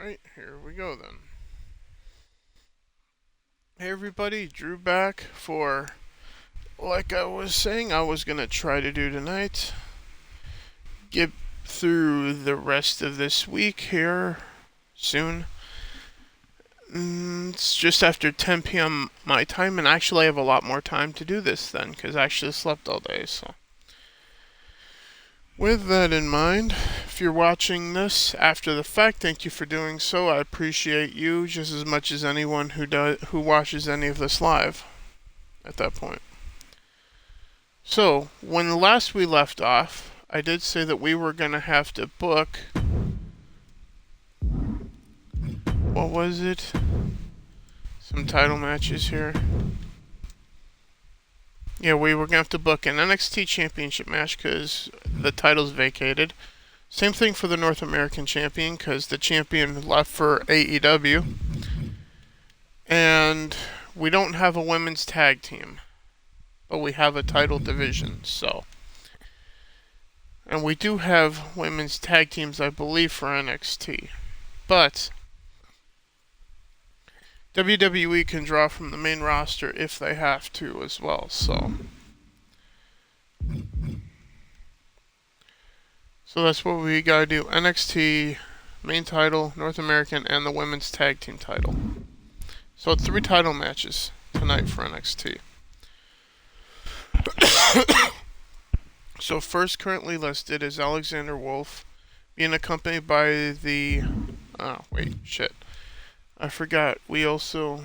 Alright, here we go then. Hey everybody, Drew back for, like I was saying, I was going to try to do tonight. Get through the rest of this week here soon. It's just after 10 p.m. my time, and actually I have a lot more time to do this then, because I actually slept all day, so. With that in mind, if you're watching this after the fact, thank you for doing so. I appreciate you just as much as anyone who watches any of this live at that point. So, when last we left off, I did say that we were going to have to book... What was it? Some title matches here. Yeah, we were going to have to book an NXT Championship match because the title's vacated. Same thing for the North American Champion because the champion left for AEW. And we don't have a women's tag team, but we have a title division, so. And we do have women's tag teams, I believe, for NXT. But WWE can draw from the main roster if they have to as well, so. So that's what we gotta do. NXT, main title, North American, and the women's tag team title. So 3 title matches tonight for NXT. So first currently listed is Alexander Wolf, being accompanied by the... Oh, wait, shit. I forgot. We also...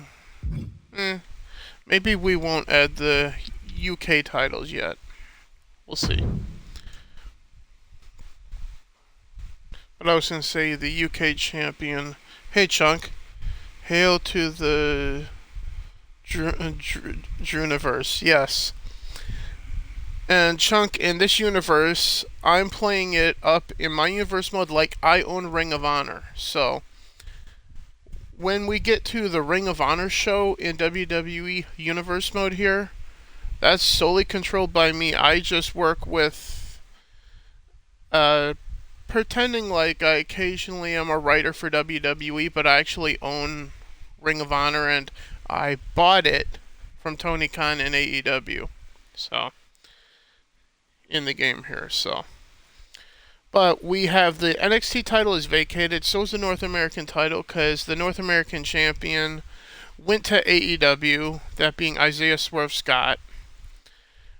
Maybe we won't add the UK titles yet. We'll see. But I was going to say the UK champion... Hey, Chunk. Hail to the... Druniverse. Yes. And Chunk, in this universe, I'm playing it up in my universe mode like I own Ring of Honor. So, when we get to the Ring of Honor show in WWE universe mode here, that's solely controlled by me. I just work with, pretending like I occasionally am a writer for WWE, but I actually own Ring of Honor, and I bought it from Tony Khan and AEW. So, in the game here, so. But we have the NXT title is vacated, so is the North American title, because the North American champion went to AEW, that being Isaiah Swerve Scott.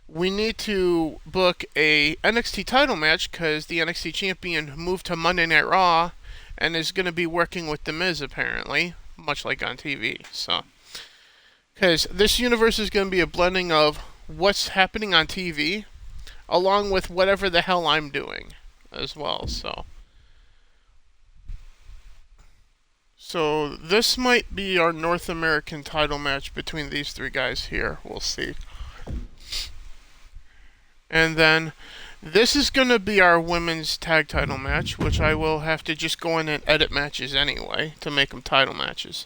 We need to book a NXT title match, because the NXT champion moved to Monday Night Raw, and is going to be working with The Miz, apparently, much like on TV, so. Because this universe is going to be a blending of what's happening on TV, along with whatever the hell I'm doing as well, so. So this might be our North American title match between these 3 guys here. We'll see. And then this is going to be our women's tag title match, which I will have to just go in and edit matches anyway to make them title matches.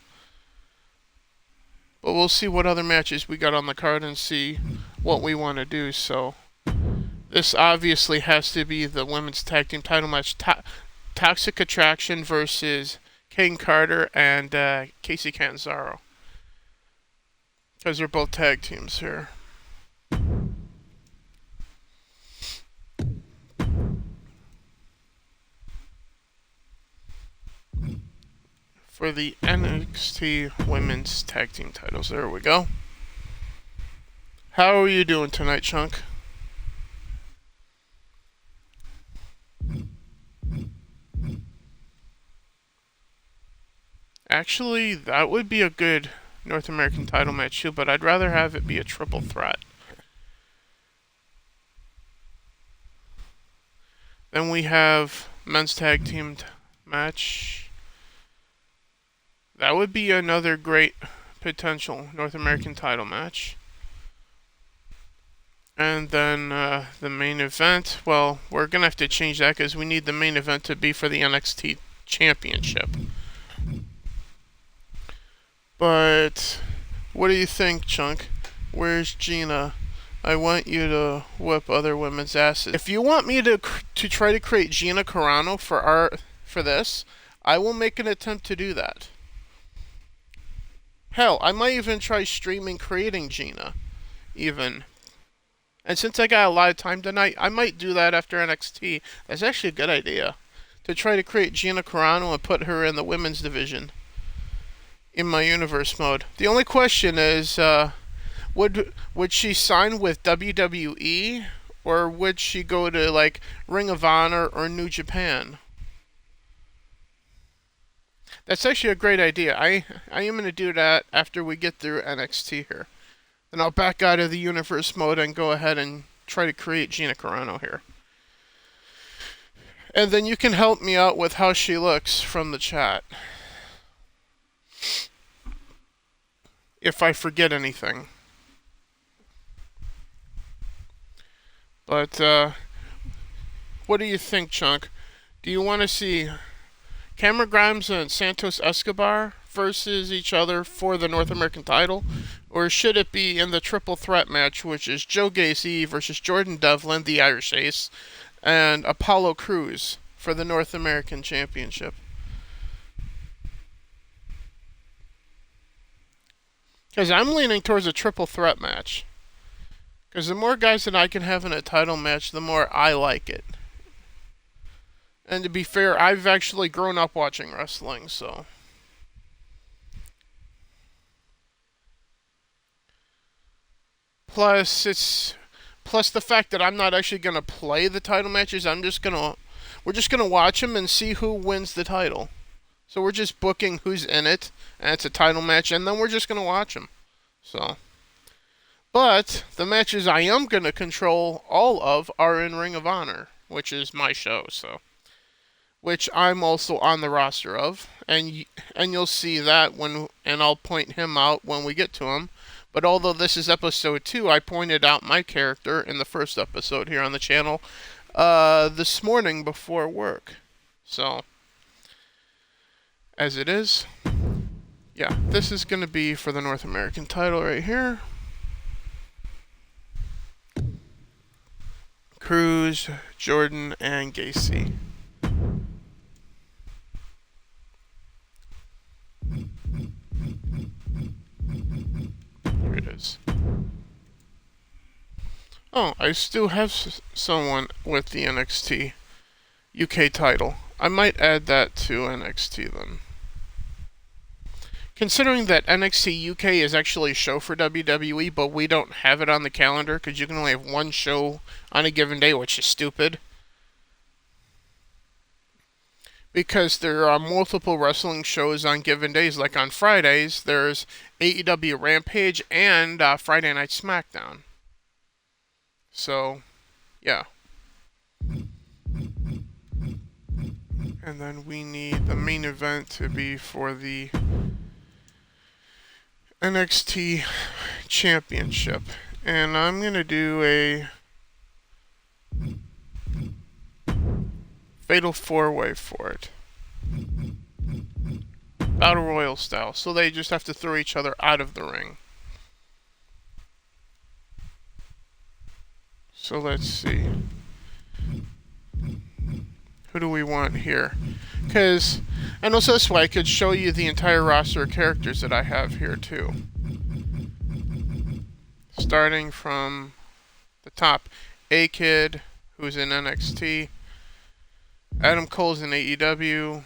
But we'll see what other matches we got on the card and see what we want to do, so. This obviously has to be the women's tag team title match. Toxic Attraction versus Kane Carter and Casey Catanzaro. Because they're both tag teams here. For the NXT women's tag team titles. There we go. How are you doing tonight, Chunk? Actually, that would be a good North American title match too, but I'd rather have it be a triple threat. Then we have men's tag team match. That would be another great potential North American title match. And then the main event, well, we're going to have to change that because we need the main event to be for the NXT Championship. But what do you think, Chunk? Where's Gina? I want you to whip other women's asses. If you want me to try to create Gina Carano for this, I will make an attempt to do that. Hell, I might even try streaming creating Gina, even. And since I got a lot of time tonight, I might do that after NXT. That's actually a good idea. To try to create Gina Carano and put her in the women's division in my universe mode. The only question is, would she sign with WWE or would she go to like Ring of Honor or New Japan? That's actually a great idea. I am going to do that after we get through NXT here. Then I'll back out of the universe mode and go ahead and try to create Gina Carano here. And then you can help me out with how she looks from the chat. If I forget anything. But, what do you think, Chunk? Do you want to see Cameron Grimes and Santos Escobar versus each other for the North American title? Or should it be in the triple threat match, which is Joe Gacy versus Jordan Devlin, the Irish Ace, and Apollo Crews for the North American Championship? Because I'm leaning towards a triple threat match. Because the more guys that I can have in a title match, the more I like it. And to be fair, I've actually grown up watching wrestling, so. Plus the fact that I'm not actually gonna play the title matches. We're just gonna watch them and see who wins the title. So we're just booking who's in it, and it's a title match, and then we're just gonna watch them. So. But the matches I am going to control all of are in Ring of Honor, which is my show, so. Which I'm also on the roster of, and you'll see that and I'll point him out when we get to him. But although this is episode 2, I pointed out my character in the first episode here on the channel this morning before work. So, as it is, yeah, this is going to be for the North American title right here. Cruz, Jordan, and Gacy. Here it is. Oh, I still have someone with the NXT UK title. I might add that to NXT then. Considering that NXT UK is actually a show for WWE, but we don't have it on the calendar because you can only have one show on a given day, which is stupid. Because there are multiple wrestling shows on given days. Like on Fridays, there's AEW Rampage and Friday Night SmackDown. So, yeah. And then we need the main event to be for the NXT Championship. And I'm going to do a Fatal 4-Way for it. Battle Royal style. So they just have to throw each other out of the ring. So let's see. Who do we want here? And also this way I could show you the entire roster of characters that I have here too. Starting from the top. A-Kid, who's in NXT. Adam Cole's in AEW.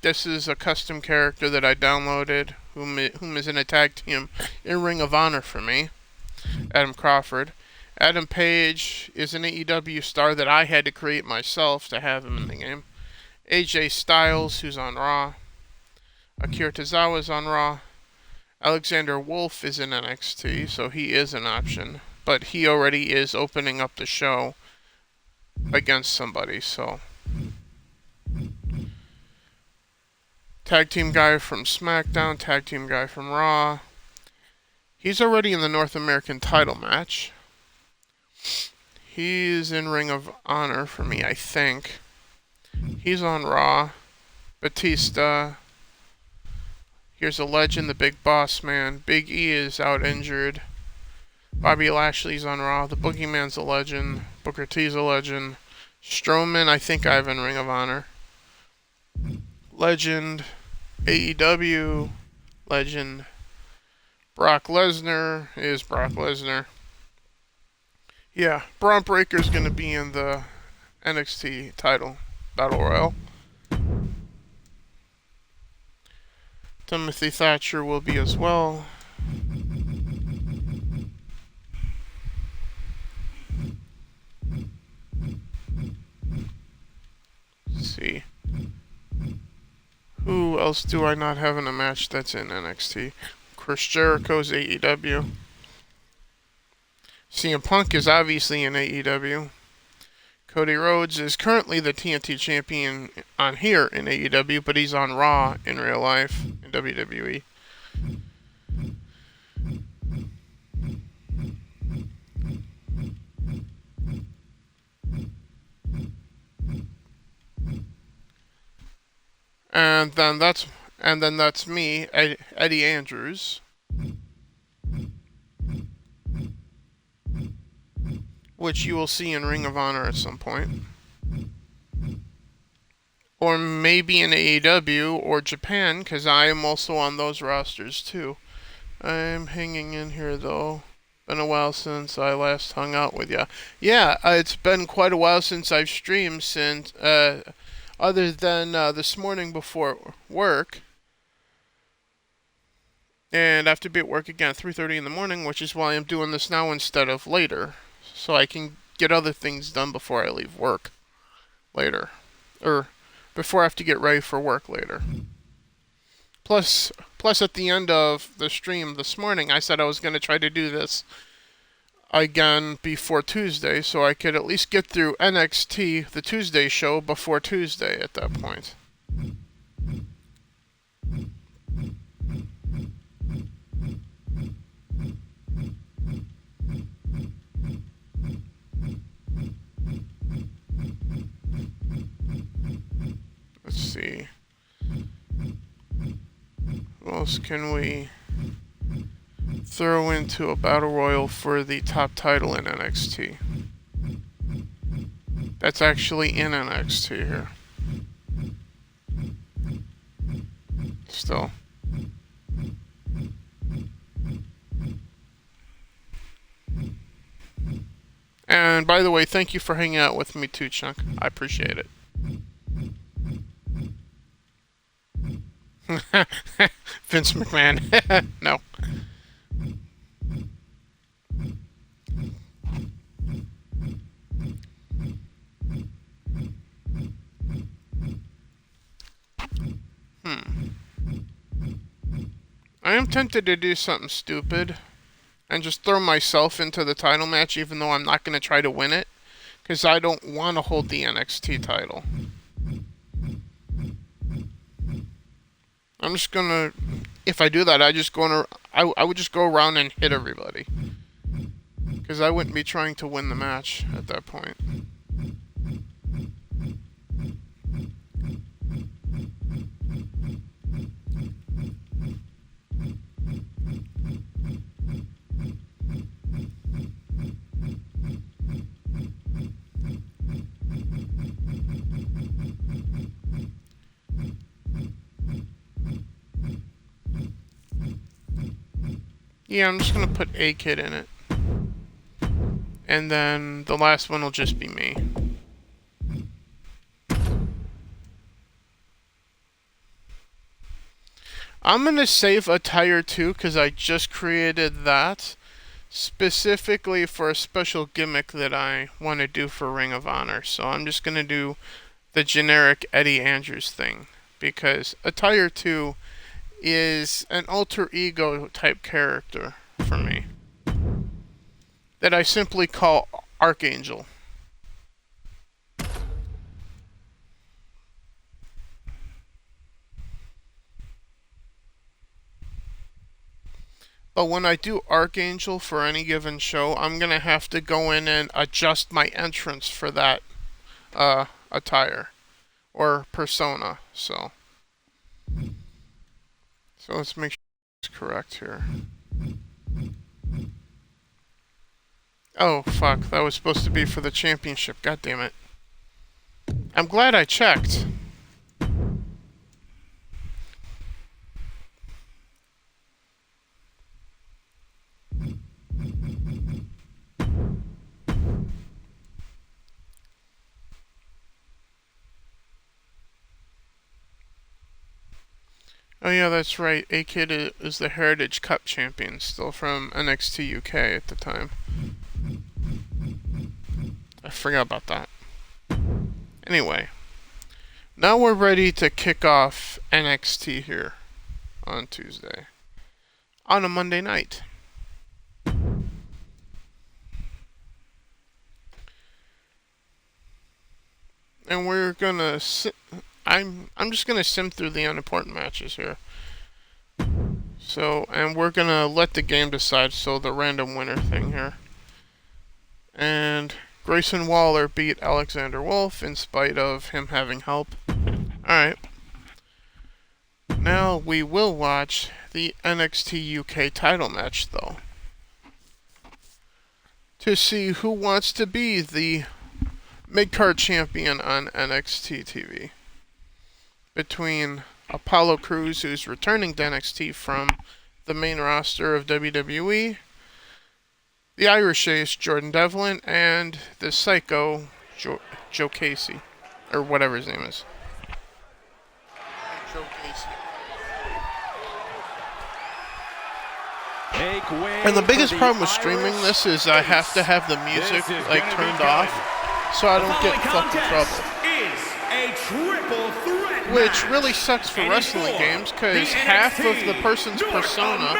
This is a custom character that I downloaded, whom is in a tag team in Ring of Honor for me. Adam Crawford. Adam Page is an AEW star that I had to create myself to have him in the game. AJ Styles, who's on Raw. Akira Tozawa's on Raw. Alexander Wolf is in NXT, so he is an option. But he already is opening up the show against somebody, so. Tag team guy from SmackDown, tag team guy from Raw. He's already in the North American title match. He's in Ring of Honor for me, I think. He's on Raw. Batista. Here's a legend, the Big Boss Man. Big E is out injured. Bobby Lashley's on Raw. The Boogeyman's a legend. Booker T's a legend. Strowman, I think I have in Ring of Honor. Legend, AEW, Legend. Brock Lesnar is Brock Lesnar. Yeah, Braun Breaker's going to be in the NXT title battle royal. Timothy Thatcher will be as well. Let's see. Who else do I not have in a match that's in NXT? Chris Jericho's AEW. CM Punk is obviously in AEW. Cody Rhodes is currently the TNT champion on here in AEW, but he's on Raw in real life in WWE. And then that's me, Eddie Andrews, which you will see in Ring of Honor at some point. Or maybe in AEW or Japan, because I am also on those rosters too. I'm hanging in here though. Been a while since I last hung out with ya. Yeah, it's been quite a while since I've streamed, since other than this morning before work. And I have to be at work again at 3:30 in the morning, which is why I'm doing this now instead of later, so I can get other things done before I leave work later, or before I have to get ready for work later. Plus at the end of the stream this morning, I said I was going to try to do this again before Tuesday, so I could at least get through NXT, the Tuesday show, before Tuesday at that point. Let's see. Who else can we throw into a battle royal for the top title in NXT? That's actually in NXT here. Still. And by the way, thank you for hanging out with me too, Chunk. I appreciate it. Vince McMahon. No. I am tempted to do something stupid and just throw myself into the title match, even though I'm not going to try to win it, because I don't want to hold the NXT title. I'm just gonna, if I do that, I would just go around and hit everybody, because I wouldn't be trying to win the match at that point. Yeah, I'm just gonna put a kid in it. And then the last one will just be me. I'm gonna save Attire 2 because I just created that specifically for a special gimmick that I want to do for Ring of Honor. So I'm just gonna do the generic Eddie Andrews thing, because Attire 2 is an alter ego type character for me that I simply call Archangel. But when I do Archangel for any given show, I'm going to have to go in and adjust my entrance for that attire or persona. So let's make sure it's correct here. Oh, fuck. That was supposed to be for the championship. God damn it. I'm glad I checked. Oh yeah, that's right. A-Kid is the Heritage Cup champion, still from NXT UK at the time. I forgot about that. Anyway, now we're ready to kick off NXT here on Tuesday. On a Monday night. And we're gonna I'm just gonna sim through the unimportant matches here. So, and we're gonna let the game decide, so the random winner thing here. And Grayson Waller beat Alexander Wolf in spite of him having help. Alright. Now we will watch the NXT UK title match, though, to see who wants to be the mid-card champion on NXT TV. Between Apollo Crews, who's returning to NXT from the main roster of WWE, the Irish Ace, Jordan Devlin, and the Psycho, Joe Casey. Or whatever his name is. Joe Casey. And the biggest problem with streaming this is I have to have the music turned off so I don't get in fucking trouble. Which really sucks for wrestling games, because half of the person's persona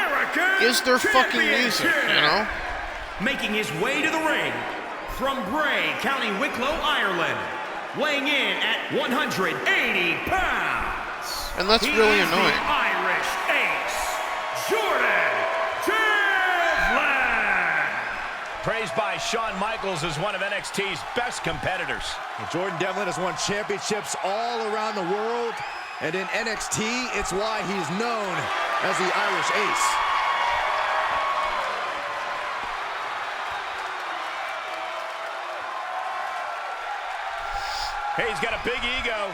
is their fucking music, you know? Making his way to the ring from Bray, County Wicklow, Ireland, weighing in at 180 pounds. And that's really annoying. The Irish Ace, Jordan Devlin. Praised by Shawn Michaels as one of NXT's best competitors. Jordan Devlin has won championships all around the world, and in NXT, it's why he's known as the Irish Ace. Hey, he's got a big ego,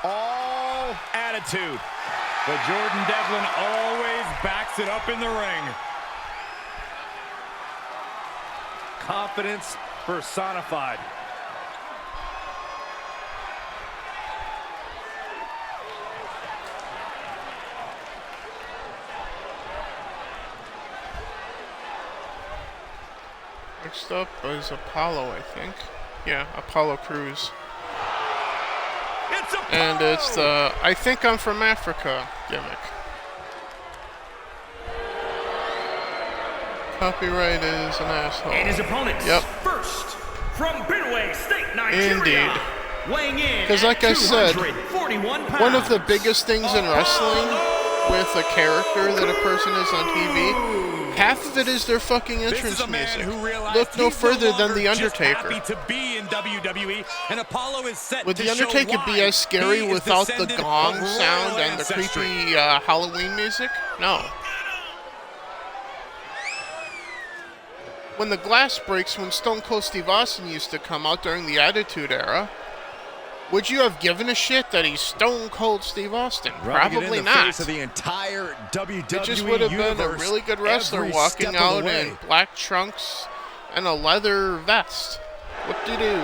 all attitude. But Jordan Devlin always backs it up in the ring. Confidence personified. Next up is Apollo, I think. Yeah, Apollo Crews. And it's the I Think I'm From Africa gimmick. Copyright is an asshole. And his opponents, first, from Benue State, Nigeria. Indeed. Weighing in because like I said, 241 pounds. One of the biggest things in wrestling with a character that a person is on TV, half of it is their fucking entrance music. Look no further than The Undertaker. To be in WWE, and Apollo is set Would The Undertaker be as scary without the gong sound and the creepy Halloween music? No. When the glass breaks, when Stone Cold Steve Austin used to come out during the Attitude Era, would you have given a shit that he's Stone Cold Steve Austin? Probably not. Face of the entire WWE it just would have been a really good wrestler walking out in black trunks and a leather vest. What do you do?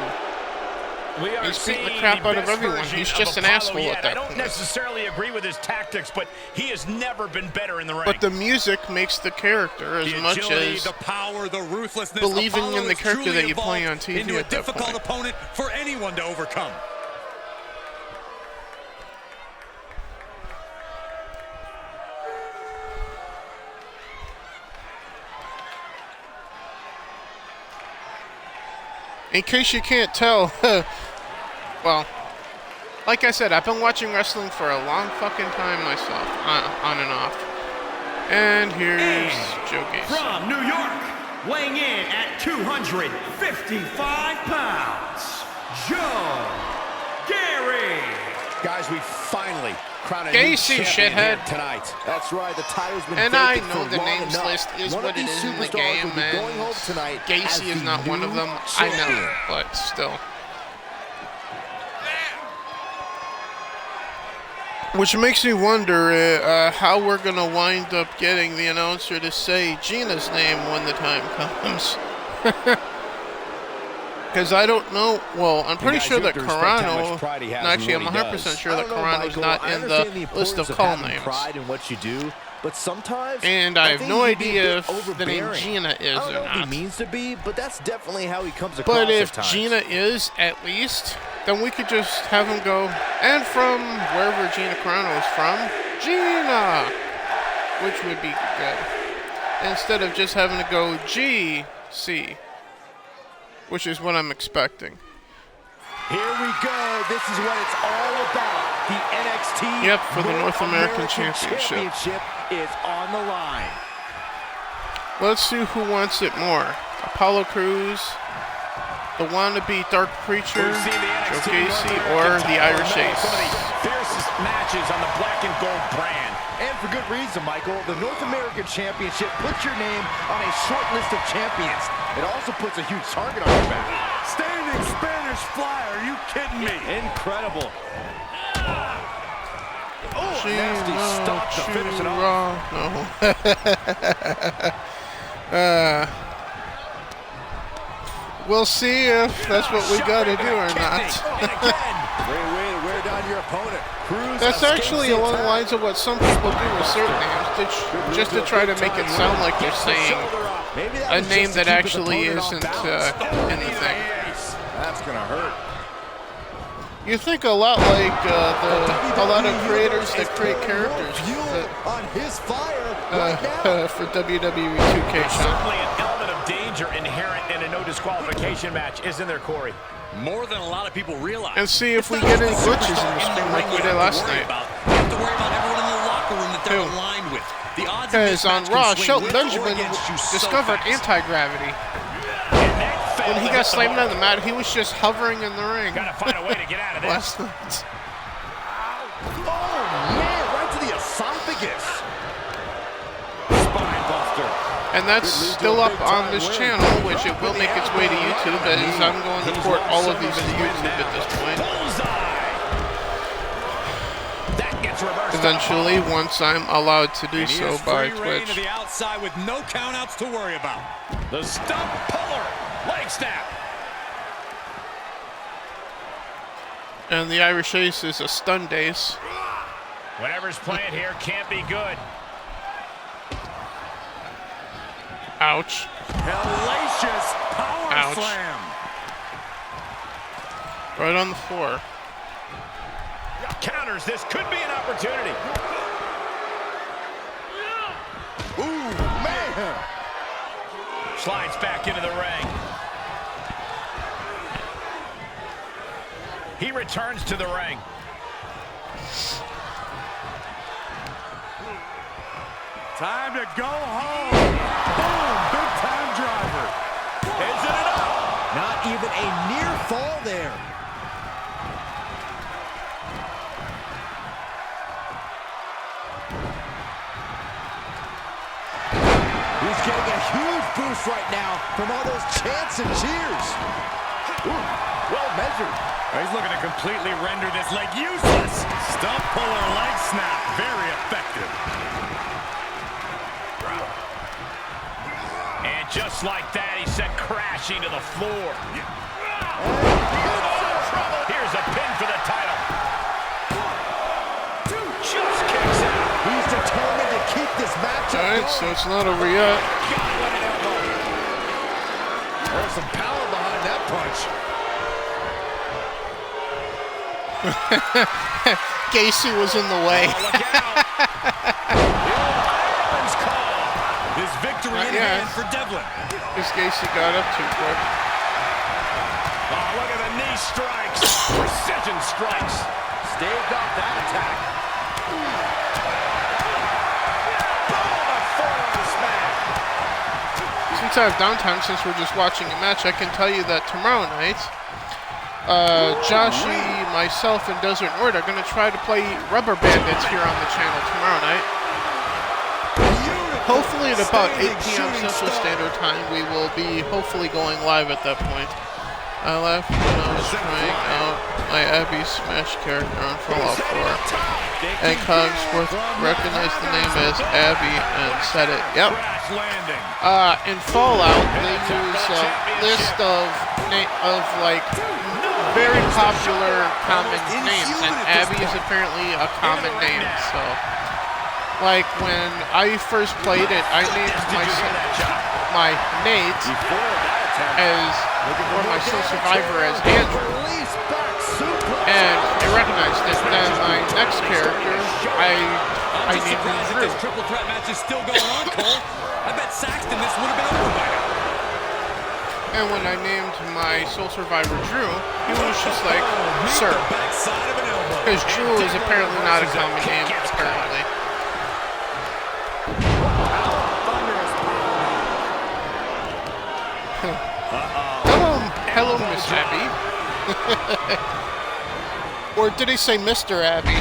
He's beating the crap out of everyone. He's just an asshole at that point. I don't necessarily agree with his tactics, but he has never been better in the ring. But the music makes the character as much as the power, the ruthlessness, believing in the character that you play on TV into a at that difficult point. opponent for anyone to overcome. In case you can't tell, well, like I said, I've been watching wrestling for a long fucking time myself, on and off. And here's Joe Gacy. From New York, weighing in at 255 pounds, Joe Gary. Guys, we finally crowned a Gacy, new champion shithead. here tonight. That's right, the title's been And I vacant know for the long names enough. list is One what of it these is in the superstars game, will be going home and tonight Gacy as is not the one of new them. I champion. know, but still. Which makes me wonder how we're going to wind up getting the announcer to say Gina's name when the time comes. Because I don't know. Well, I'm pretty guys, sure you that have to respect how Carano. much pride he has No, in actually, I'm what he 100% does. sure I that don't know, Carano's Michael. not I in understand the list importance of call having names. pride in what you do, but sometimes And I have think no he can be a idea bit if the name overbearing. Gina is I don't or know if not. he means to be, but that's definitely how he comes across But at if times. Gina is, at least, then we could just have him go, and from wherever Gina Carano is from, Gina! Which would be good. Instead of just having to go GC, which is what I'm expecting. Here we go. This is what it's all about. The NXT Yep, for the North American Championship. is on the line. Let's see who wants it more. Apollo Crews, the wannabe Dark Preacher, We've seen the Joe NXT Gacy, North or American the title Irish remain Ace. some of the fiercest matches on the black and gold brand. And for good reason, Michael. The North American Championship puts your name on a short list of champions. It also puts a huge target on your back. Standing Spanish fly, are you kidding me? Incredible. Oh, a nasty stop to finish it off. No. We'll see if that's what we got to do or not. And again. Great way to wear down your opponent. Cruz That's escapes actually the along the attack. lines of what some people do with certain names, just to try to make it sound like they're saying Maybe that a was name just to that keep his actually opponent off isn't balance. anything. That's gonna hurt. You think a lot like a lot of creators that create characters Fuel on his fire right now. for WWE 2K, Sean. Certainly an element of danger inherent in a no disqualification match, isn't there, Corey? More than a lot of people realize. And see if we get any glitches in the stream like we did last night. You have to worry about everyone in the locker room that they're Who? aligned with. The odds of Because this on match can Raw, swing Shelton with or Benjamin against you so discovered fast. anti-gravity. And that failed When he to got hit the slammed mark. on the mat, he was just hovering in the ring. Gotta find a way to get out of this. Last night. Oh man, right to the esophagus. Spine buster. And that's still up on this channel, which it will make its way to YouTube, as I'm going to port all of these to YouTube at this point. Bullseye. That gets reversed. Eventually, once I'm allowed to do And he so has by free reign to Twitch. the outside with no countouts to worry about. The stump puller. Leg snap. And the Irish Ace is a stun ace. Whatever's playing here can't be good. Ouch. Hellacious power Ouch. slam. Right on the floor. Counters. This could be an opportunity. Ooh, man. Slides back into the ring. He returns to the ring. Time to go home. Boom, big time driver. Is it enough? Not even a near fall there. He's getting a huge boost right now from all those chants and cheers. Ooh, well measured. He's looking to completely render this leg useless. Stump puller leg snap. Very effective. And just like that, he sent crashing to the floor. Here's a pin for the title. Just kicks out. He's determined to keep this matchup Alright, going. so it's not over yet. There's some power behind that punch. Gacy was in the way. Oh, look out. The old Ireland's call. His victory Not in yet. hand for Devlin. Because Gacy got up too quick. Oh, look at the knee strikes. Precision strikes. Staved off that attack. Boom, a forearm smash. Since I have downtime, since we're just watching a match, I can tell you that tomorrow night, Joshi, myself, and Desert Word are going to try to play Rubber Bandits here on the channel tomorrow night. Hopefully at about 8 p.m. Central Standard Time, we will be hopefully going live at that point. I laughed when I was trying out my Abby Smash character on Fallout 4. And Cogsworth recognized the name as Abby and said it. Yep. Crash landing. In Fallout, they use a list of like very popular common names, and Abby is apparently a common name. So, like when I first played it, I named my Nate as or my Soul Survivor as Andrew, and it recognized it. Then my next character, I named him Drew. This triple threat match is still going on, Cole. I bet Saxton this would have been over by now. And when I named my Soul Survivor Drew, he was just like, sir. Because Drew is apparently not a common name, apparently. Hello, Miss Abby. Or did he say Mr. Abby?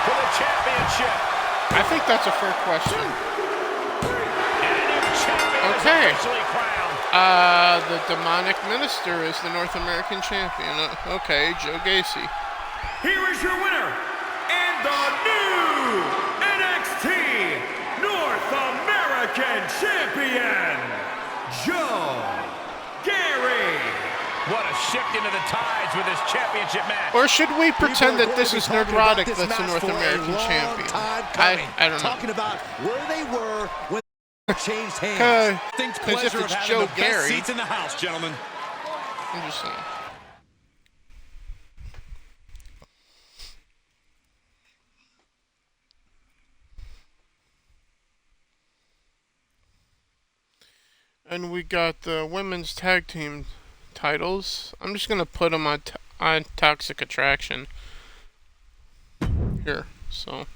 For the championship. I think that's a fair question. Okay. The demonic minister is the North American champion. Okay, Joe Gacy. Here is your winner, and the new NXT North American champion, Joe Gary. What a shift into the tides with this championship match. Or should we pretend that this is Nerdrotic that's the North American champion? I don't know. Talking about where they were when changed hands. Because if it's Joe Gary, Seats in the house, gentlemen. I'm just saying. And we got the women's tag team titles. I'm just gonna put them on Toxic Attraction here. So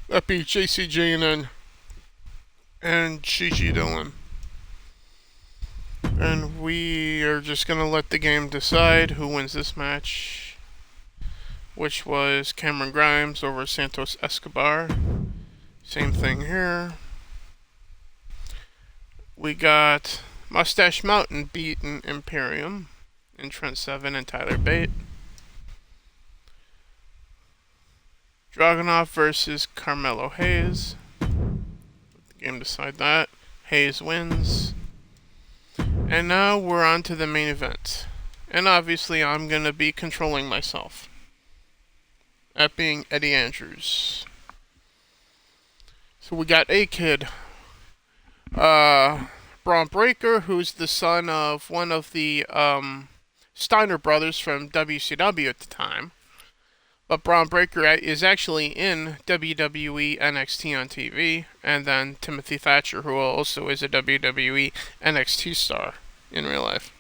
that'd be JC Jane and Gigi Dillon. And we are just gonna let the game decide who wins this match, which was Cameron Grimes over Santos Escobar. Same thing here. We got Mustache Mountain beating Imperium and Trent Seven and Tyler Bate. Dragunov versus Carmelo Hayes. Let the game decide that. Hayes wins. And now we're on to the main event. And obviously I'm going to be controlling myself. That being Eddie Andrews. So we got A-Kid. Braun Breaker, who's the son of one of the Steiner brothers from WCW at the time. But Braun Breaker is actually in WWE NXT on TV. And then Timothy Thatcher, who also is a WWE NXT star in real life.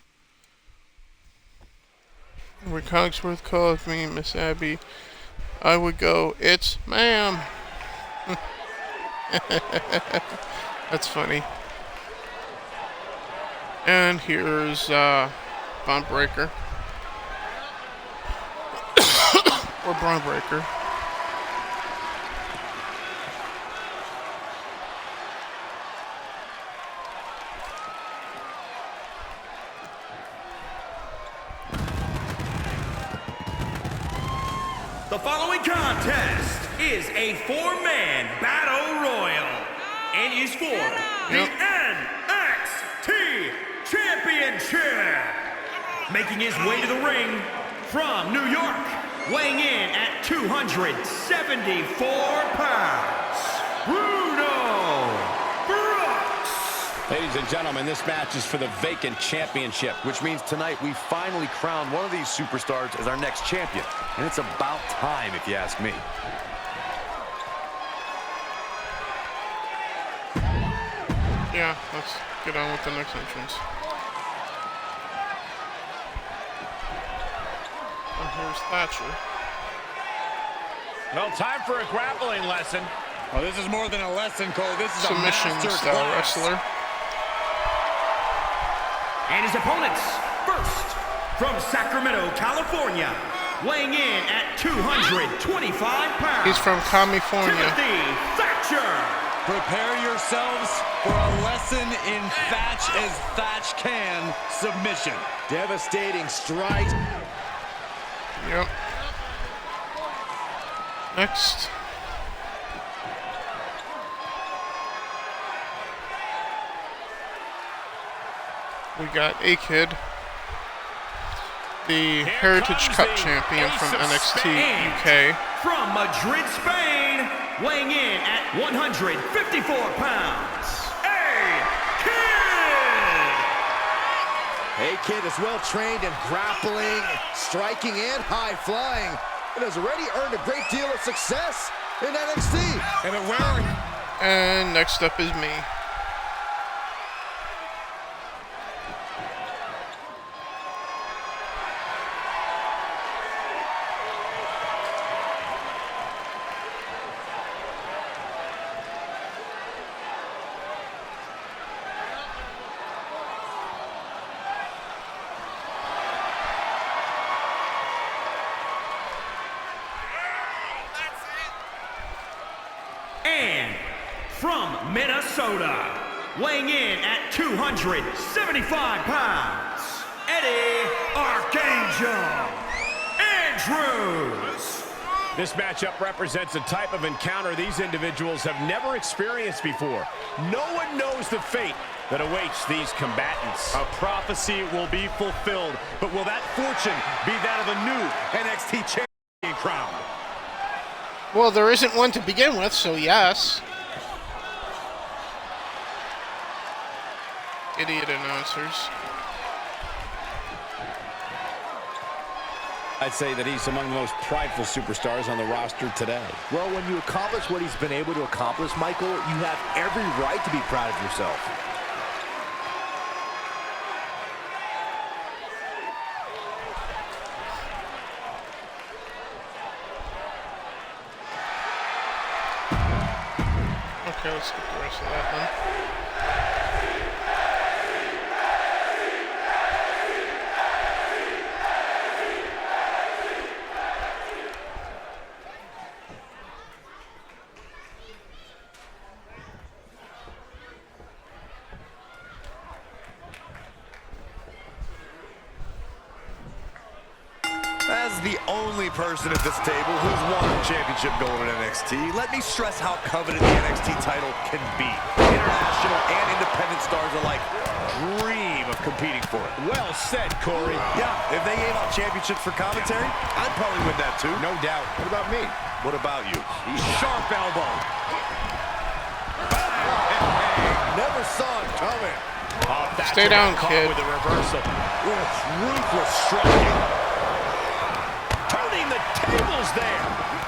Rick Cogsworth called me Miss Abby. I would go, it's ma'am. That's funny. And here's Braun Breaker. Or Braun Breaker. The following contest is a four-man battle royal and is for the NXT Championship. Making his way to the ring from New York, weighing in at 274 pounds, Bruno Brooks. Ladies and gentlemen, this match is for the vacant championship. Which means tonight we finally crown one of these superstars as our next champion. And it's about time, if you ask me. Yeah, let's get on with the next entrance. And here's Thatcher. Well, time for a grappling lesson. Oh, this is more than a lesson, Cole. This is Submission a master style class. wrestler. And his opponents, first, from Sacramento, California, weighing in at 225 pounds. He's from California. Timothy Thatcher. Prepare yourselves for a lesson in Thatch as Thatch can submission. Devastating strikes. Yep. Next. We got A-Kid, the Heritage Cup champion from NXT UK. From Madrid, Spain, weighing in at 154 pounds, A-Kid! A-Kid is well trained in grappling, striking, and high flying, and has already earned a great deal of success in NXT. And next up is me. And from Minnesota, weighing in at 275 pounds, Eddie Archangel Andrews. This matchup represents a type of encounter these individuals have never experienced before. No one knows the fate that awaits these combatants. A prophecy will be fulfilled, but will that fortune be that of a new NXT champion crown? Well, there isn't one to begin with, so yes. Idiot announcers. I'd say that he's among the most prideful superstars on the roster today. Well, when you accomplish what he's been able to accomplish, Michael, you have every right to be proud of yourself. Okay, let's skip the rest of that then. As the only person at this table who's won a championship gold in NXT, let me stress how coveted the NXT title can be. International and independent stars alike dream of competing for it. Well said, Corey. Yeah, if they gave out championships for commentary, I'd probably win that too. No doubt. What about me? What about you? Sharp elbow. Never saw it coming. Oh, that's Stay down, caught kid. with a reversal. Ruthless striking. Turning the tables there.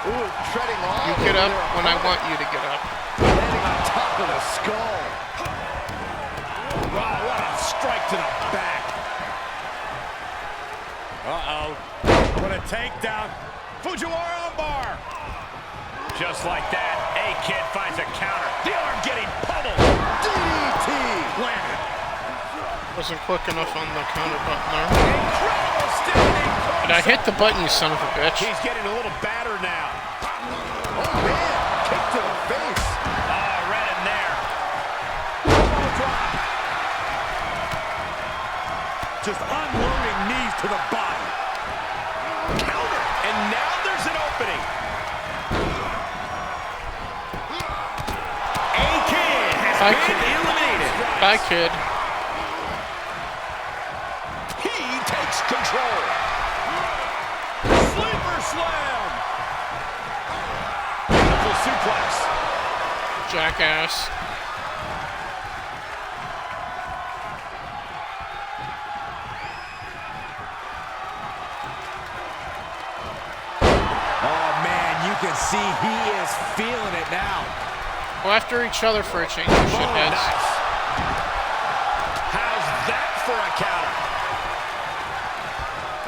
Ooh, treading all You get up when I want you to get up. landing on top of the skull. Wow, what a strike to the back. Uh-oh. What a takedown. Fujiwara armbar. Just like that, A-Kid finds a counter. The arm getting pummeled. DDT. Landed. Wasn't quick enough on the counter button there. Incredible standing. But I hit the button, you son of a bitch. He's getting a little battered now. Oh, man. Kick to the face. Oh, right in there. Elbow drop. Just unloading knees to the body. Counter. And now there's an opening. A-Kid has Bye, been kid. eliminated. Bye, kid. He takes control. Sleeper slam. Beautiful suplex. Jackass. Oh, man, you can see he is feeling it now. Go after each other for a change, you Oh, shitheads. nice. How's that for a counter?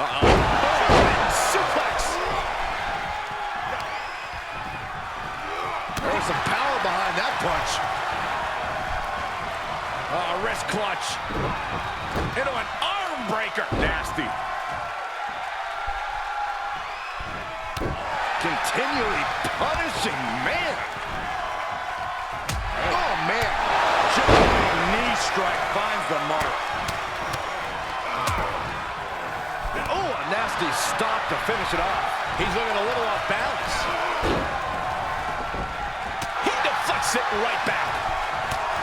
Uh-oh. German suplex. There was some power behind that punch. Wrist clutch. Into an arm breaker. Nasty. Continually punishing, man. Oh, man. Jumping knee strike finds the mark. Oh, a nasty stop to finish it off. He's looking a little off balance. He deflects it right back.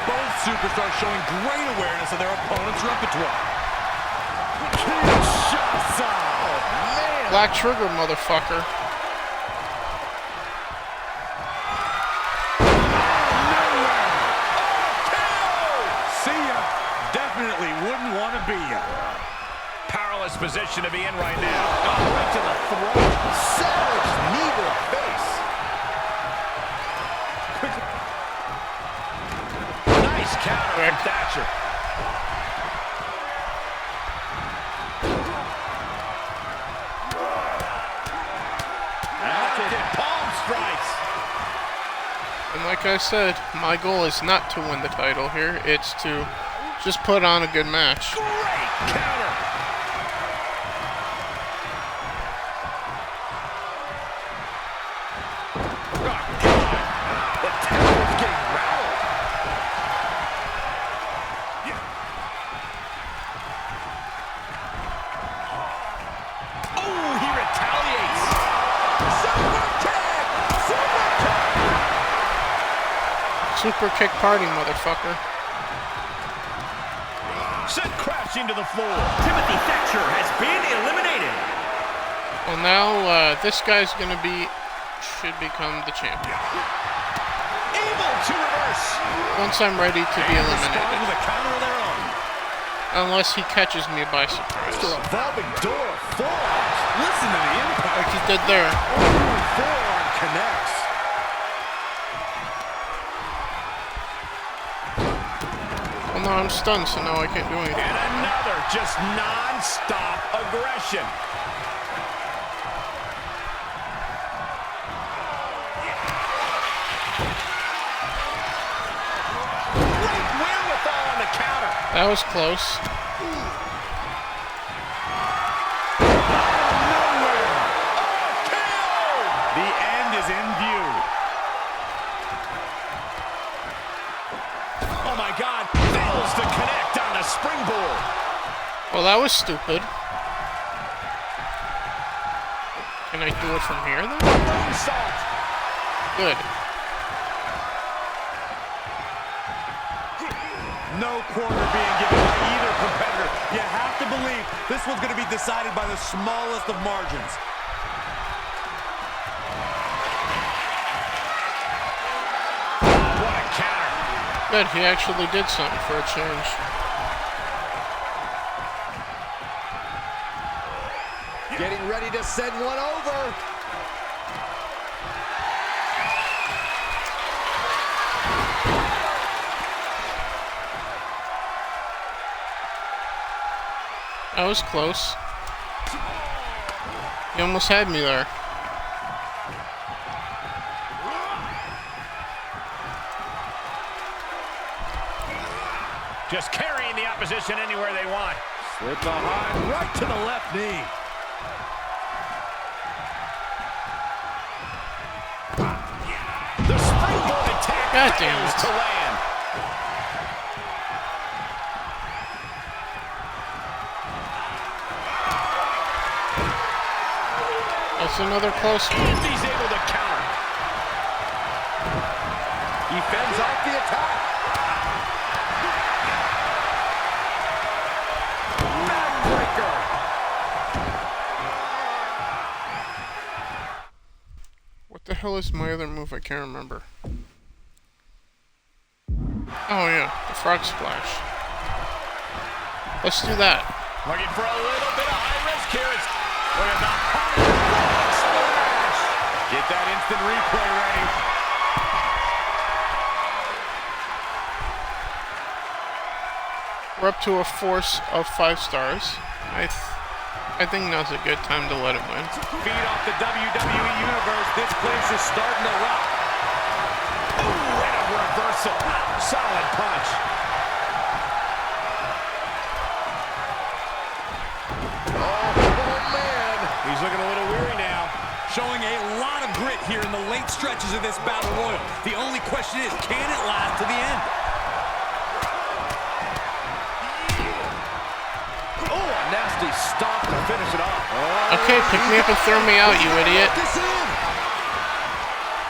Both superstars showing great awareness of their opponent's repertoire. Kinshasa. Man. Black Trigger, motherfucker. See ya. Definitely wouldn't want to be ya. Powerless position to be in right now. Oh, right to the throat. Savage knee to the face. Nice counter from Thatcher. Palm strikes. And like I said, my goal is not to win the title here. It's to just put on a good match. Great counter. The temple's getting rattled. Oh, he retaliates. Super kick! Super kick! Super kick party, motherfucker. Sent crashing to the floor. Timothy Thatcher has been eliminated. Well, now this guy's gonna should become the champion. Able to reverse. Once I'm ready to be Respond eliminated. with a counter of their own. Unless he catches me by surprise. It's a revolving door of forearms. Listen to the impact. Like he did there. Forearm connects. Well, no, I'm stunned, so now I can't do anything. And another just non-stop aggression. Great wherewithal on the counter. That was close. The end is in view. Oh my God, fails to connect on the springboard. Well, that was stupid. Can I do it from here, then? Moonsault. Good. No quarter being given by either competitor. You have to believe this one's going to be decided by the smallest of margins. What a counter. Good, he actually did something for a change. Getting ready to send one over. That was close. He almost had me there. Just carrying the opposition anywhere they want. Slip behind, right to the left knee. The springboard attack God damn fails it. to land. That's another close one. And he's able to counter. He fends off the attack. Backbreaker. What the hell is my other move? I can't remember. Oh yeah, the frog splash. Let's do that. Looking for a little bit of high risk here. It's look at the frog splash. Get that instant replay ready. We're up to a force of 5 stars. I think now's a good time to let him win. Feed off the WWE Universe. This place is starting to rock. Ooh, and a reversal. Solid punch. Oh, man. He's looking a little weary now. Showing a lot of grit here in the late stretches of this battle royal. The only question is, can it last to the end? Oh, a nasty stomp to finish it off. Okay, pick me up and throw me out, you idiot. This in.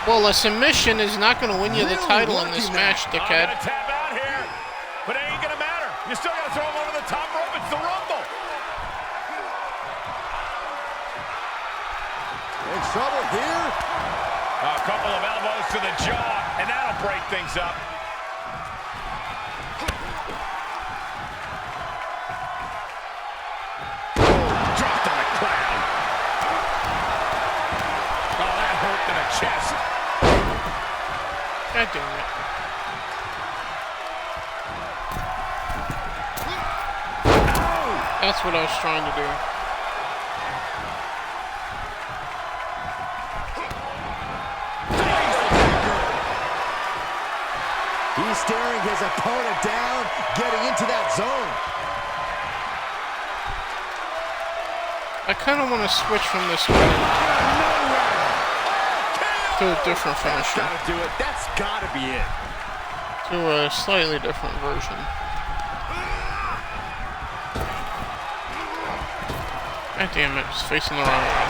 Well, a submission is not going to win you the Really title in this working match, I'm gonna dickhead. tap out here, but it ain't gonna matter. You still gotta throw him over the top rope. It's the Rumble. trouble here? A couple of elbows to the jaw, and that'll break things up. Dropped on the ground. Oh, that hurt to the chest. God damn it. That's what I was trying to do. He's staring his opponent down, getting into that zone. I kind of want to switch from this to a different finisher. Gotta do it. That's gotta be it. To a slightly different version. God damn it, it's facing the wrong way.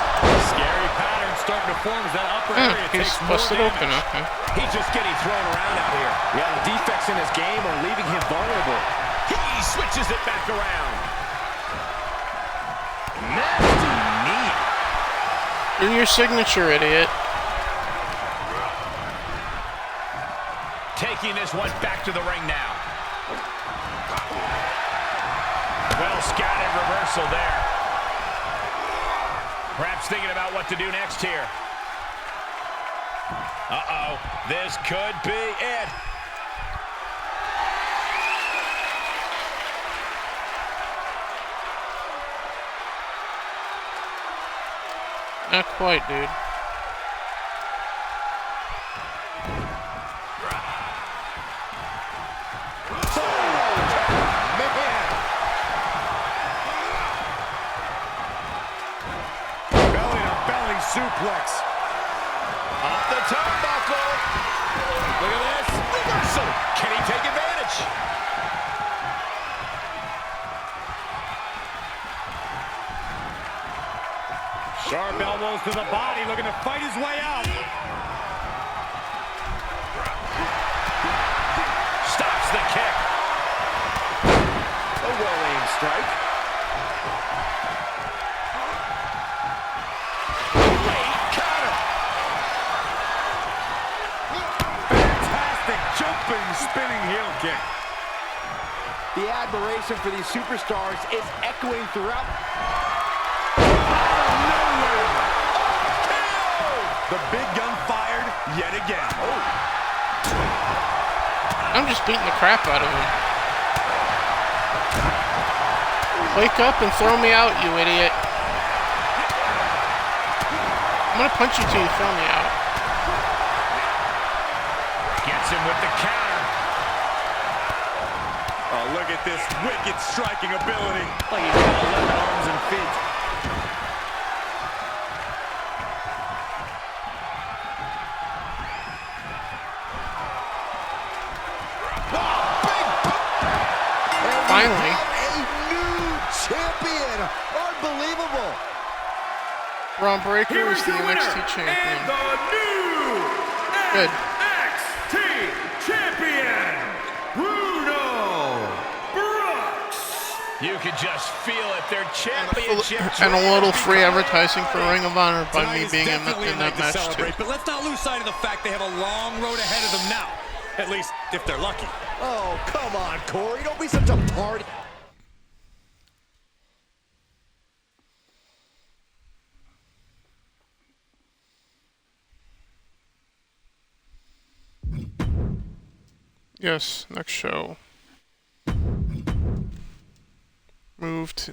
Scary pattern starting to form as that upper area He's takes more busted damage. open, okay. He's just getting thrown around out here. Yeah, the defects in his game are leaving him vulnerable. He switches it back around. Nasty knee. Do your signature, idiot. Taking this one back to the ring now. Well scouted reversal there. Perhaps thinking about what to do next here. Uh-oh, this could be it. Not quite, dude. Suplex. Off the turnbuckle. Look at this. Reversal. Can he take advantage? Sharp elbows to the body, looking to fight his way out. Stops the kick. A well-aimed strike. Spinning heel kick. The admiration for these superstars is echoing throughout. The big gun fired yet again. Oh. I'm just beating the crap out of him. Wake up and throw me out, you idiot. I'm gonna punch you till you throw me out. Gets him with the counter. Oh, look at this wicked striking ability. Like he's got 11 arms and feet. Finally. A new champion. Unbelievable. Braun Breaker Here is is the your winner, NXT champion. and the new Good. NXT champion, Bruno Brooks. You can just feel it. Their championship. And a little free advertising for Ring of Honor by Tonight me is being in definitely a that night to match celebrate, too. but let's not lose sight of the fact they have a long road ahead of them now. At least, if they're lucky. Oh, come on, Corey. Don't be such a party. Yes, next show. Moved.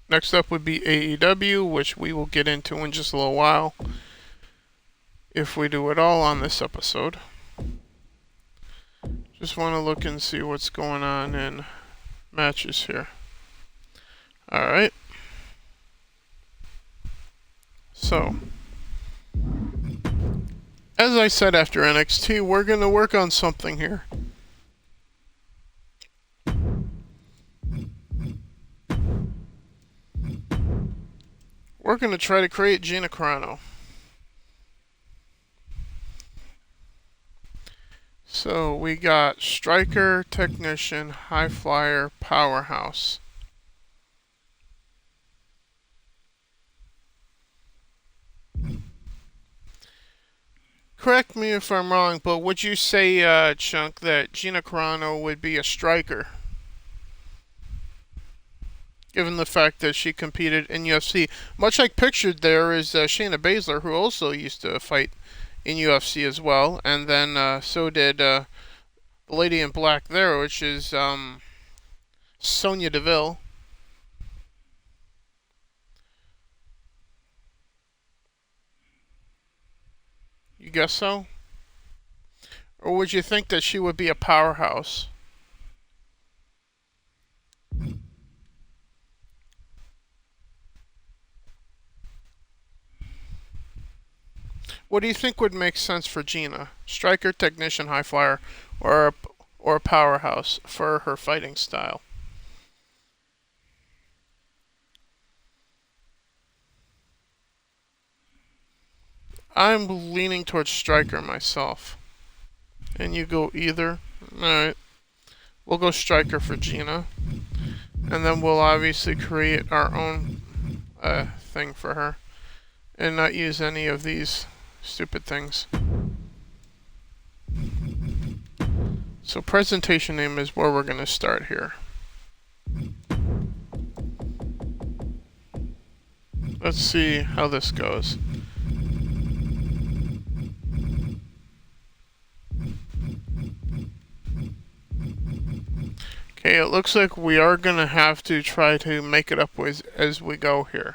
Next up would be AEW, which we will get into in just a little while. If we do it all on this episode. Just want to look and see what's going on in matches here. Alright. So, as I said after NXT, we're going to work on something here. We're going to try to create Gina Carano. So we got Striker, Technician, High Flyer, Powerhouse. correct me if I'm wrong, but would you say, Chunk, that Gina Carano would be a striker? Given the fact that she competed in UFC. Much like pictured there is Shayna Baszler, who also used to fight in UFC as well. And then so did the lady in black there, which is Sonya Deville. You guess so? Or would you think that she would be a powerhouse? What do you think would make sense for Gina? Striker, technician, high flyer, or a powerhouse for her fighting style? I'm leaning towards striker myself. And you go either? Alright. We'll go striker for Gina. And then we'll obviously create our own thing for her. And not use any of these stupid things. So presentation name is where we're going to start here. Let's see how this goes. Okay, it looks like we are going to have to try to make it up as we go here.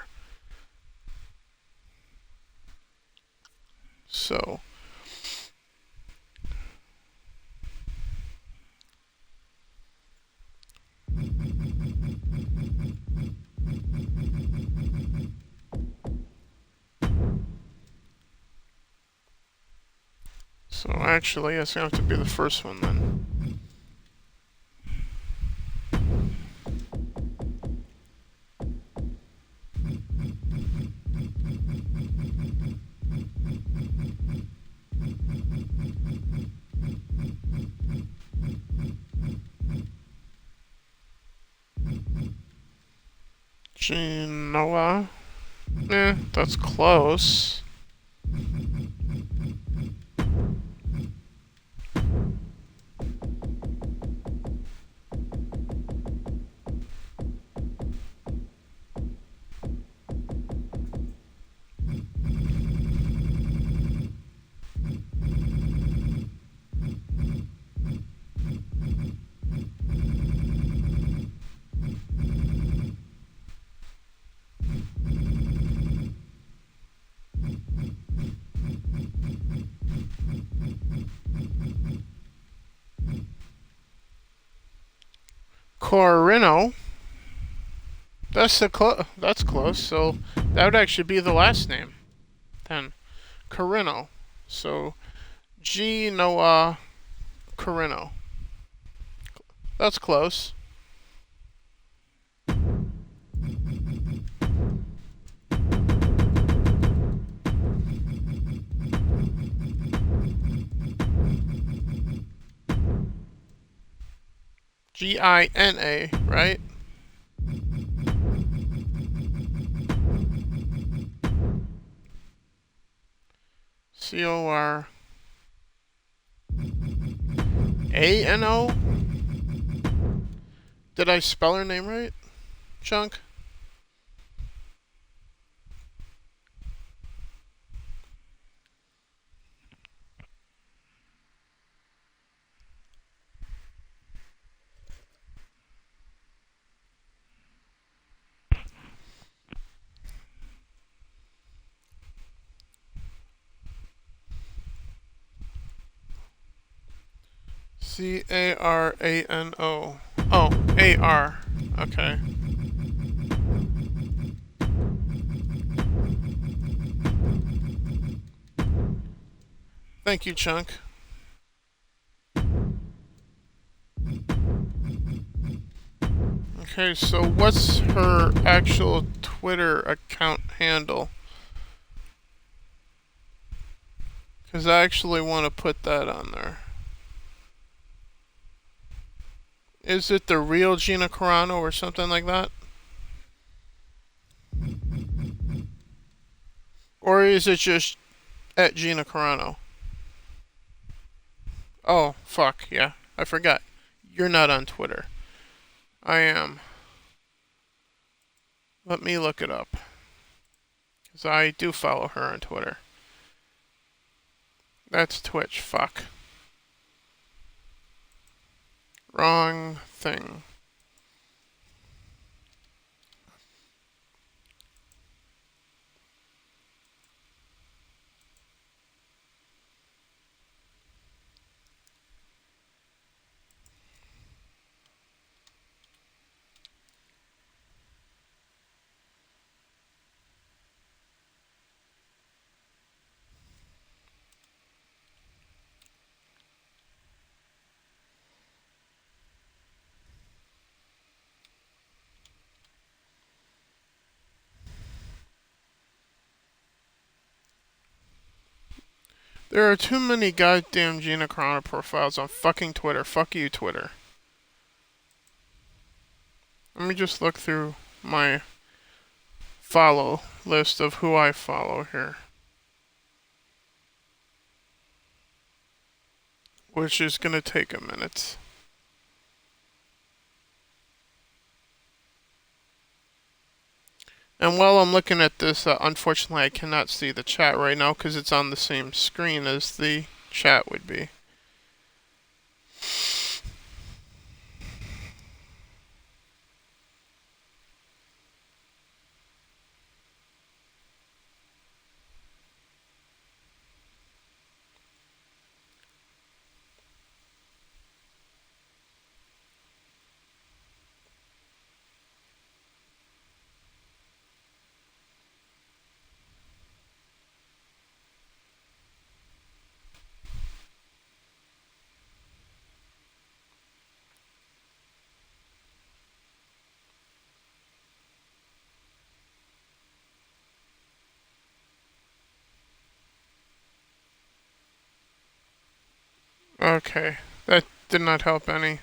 So actually, it's going to have to be the first one then. Gina. That's close. Corino. That's close. So that would actually be the last name. Then Corino. So Gina Corino. That's close. Gina, right? Corano? Did I spell her name right, Chunk? Carano. Oh, AR. Okay. Thank you, Chunk. Okay, so what's her actual Twitter account handle? Because I actually want to put that on there. Is it the real Gina Carano or something like that? Or is it just at Gina Carano? Oh, fuck, yeah. I forgot. You're not on Twitter. I am. Let me look it up. Because I do follow her on Twitter. That's Twitch, fuck. Wrong thing. There are too many goddamn Gina Carano profiles on fucking Twitter. Fuck you, Twitter. Let me just look through my follow list of who I follow here. Which is gonna take a minute. And while I'm looking at this, unfortunately I cannot see the chat right now because it's on the same screen as the chat would be. Okay, that did not help any.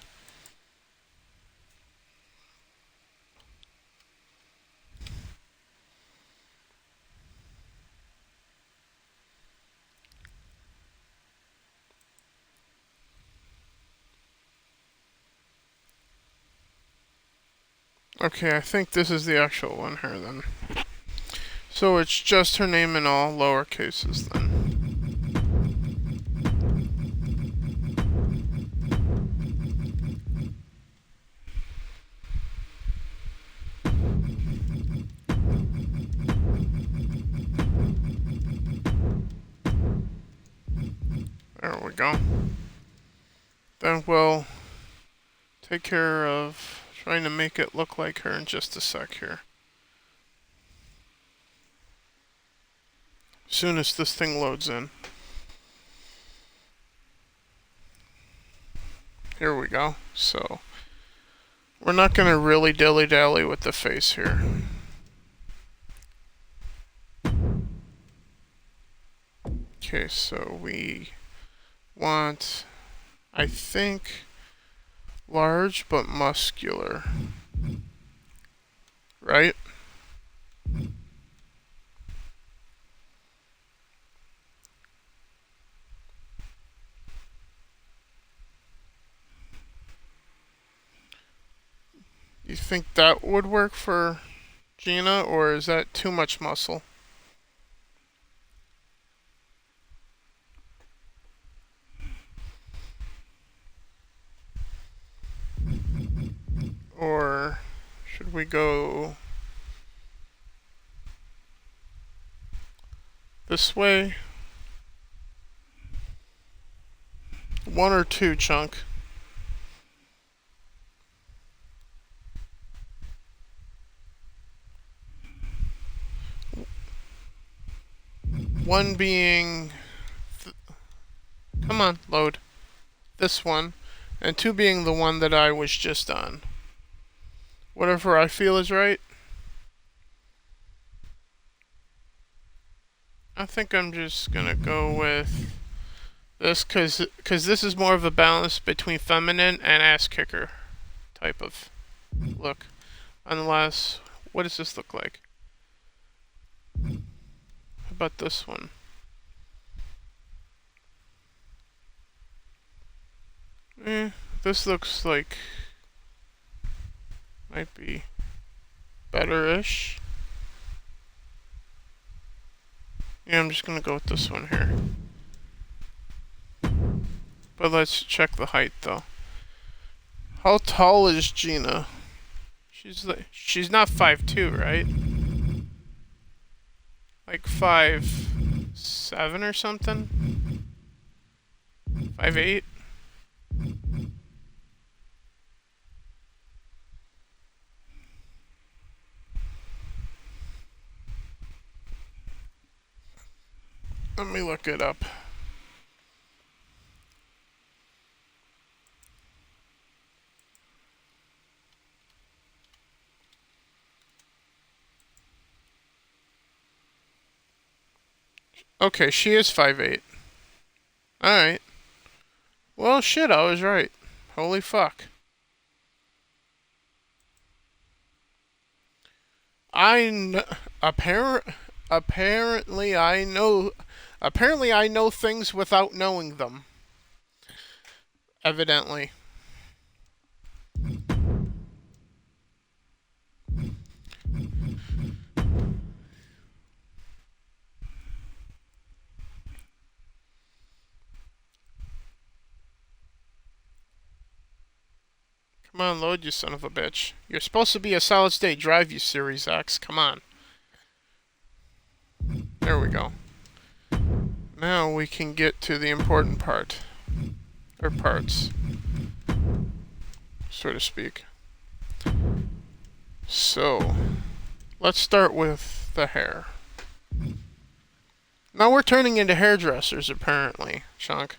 Okay, I think this is the actual one here then. So it's just her name in all lower cases then. There we go. Then we'll take care of trying to make it look like her in just a sec here. Soon as this thing loads in. Here we go. So we're not going to really dilly-dally with the face here. Okay, so we want, I think, large but muscular. Right? You think that would work for Gina, or is that too much muscle? Or should we go this way? One or two, Chunk? One being... come on, load. This one. And two being the one that I was just on. Whatever I feel is right. I think I'm just gonna go with this cause this is more of a balance between feminine and ass kicker type of look. Unless, what does this look like? How about this one? this looks like might be better-ish. Yeah, I'm just gonna go with this one here. But let's check the height though. How tall is Gina? She's not 5'2", right? Like 5'7" or something? 5'8"? Let me look it up. Okay, she is 5'8". Alright. Well, shit, I was right. Holy fuck. Apparently I know things without knowing them. Evidently. Come on, load, you son of a bitch. You're supposed to be a solid state drive, you Series X. Come on. There we go. Now we can get to the important part. Or parts. So to speak. So, let's start with the hair. Now we're turning into hairdressers, apparently, Chunk.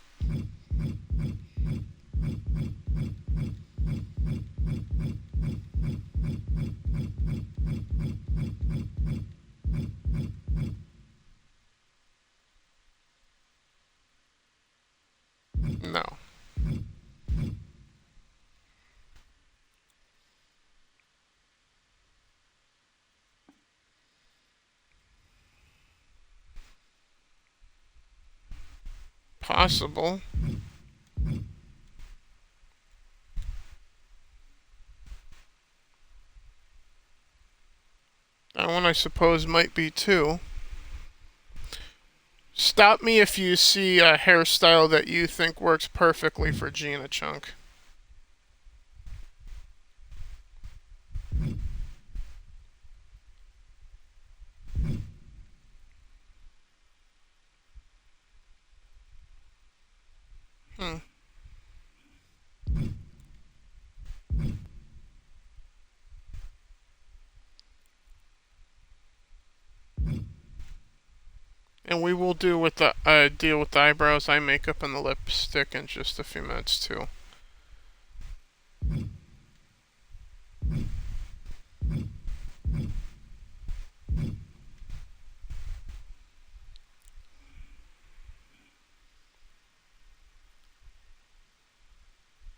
No. Possible. That one I suppose might be too. Stop me if you see a hairstyle that you think works perfectly for Gina, Chunk. And we will do with the deal with the eyebrows, eye makeup, and the lipstick in just a few minutes too.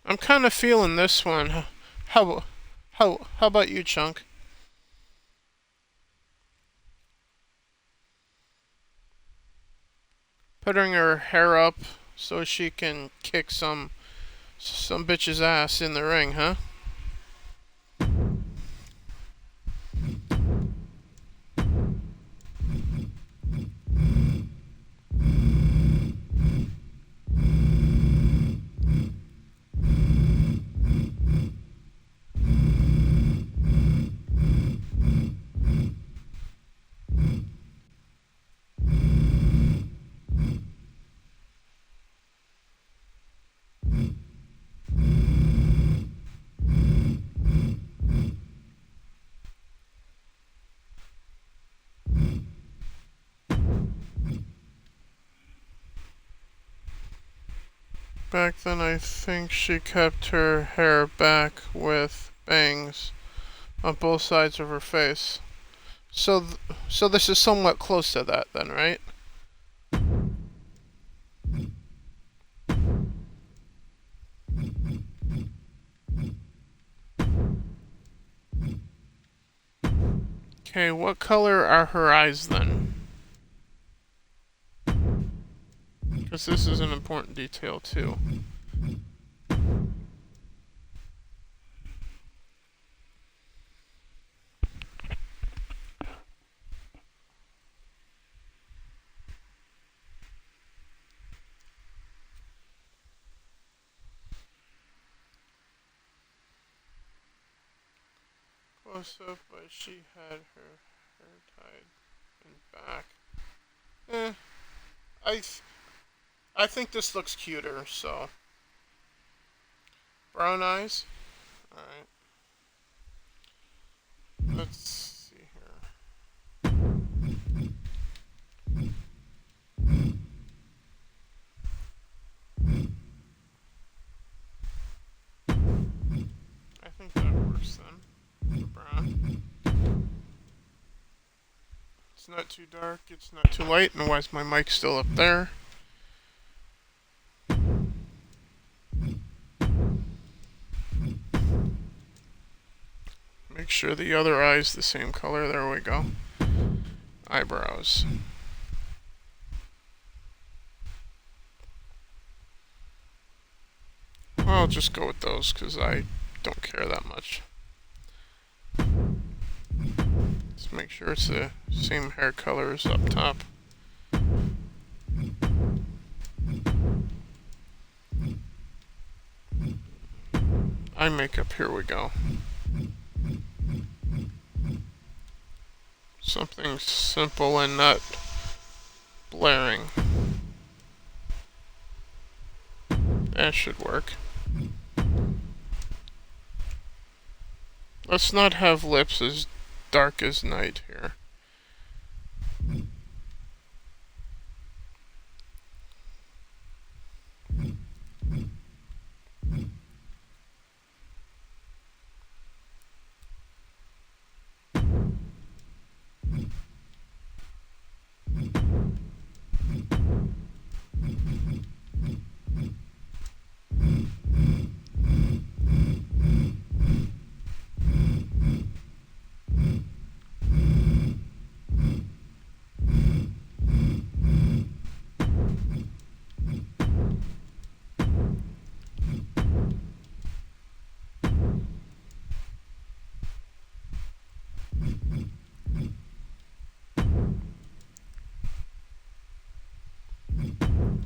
I'm kind of feeling this one. How about you, Chunk? Putting her hair up so she can kick some bitch's ass in the ring, huh? Back then, I think she kept her hair back with bangs on both sides of her face. So this is somewhat close to that then, right? Okay, what color are her eyes then? Because this is an important detail too. Close up, but she had her hair tied in back. Eh, I th- I think this looks cuter. So brown eyes. All right. Let's see here. I think that works then. The brown. It's not too dark, it's not too light, and why is my mic still up there? Make sure the other eye's the same color, there we go. Eyebrows. I'll just go with those because I don't care that much. Let's make sure it's the same hair color as up top. Eye makeup, here we go. Something simple and not blaring. That should work. Let's not have lips as dark as night here.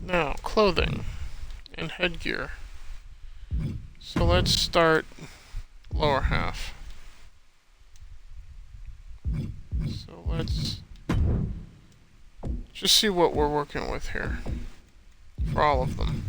Now, clothing and headgear. So let's start lower half. So let's just see what we're working with here for all of them.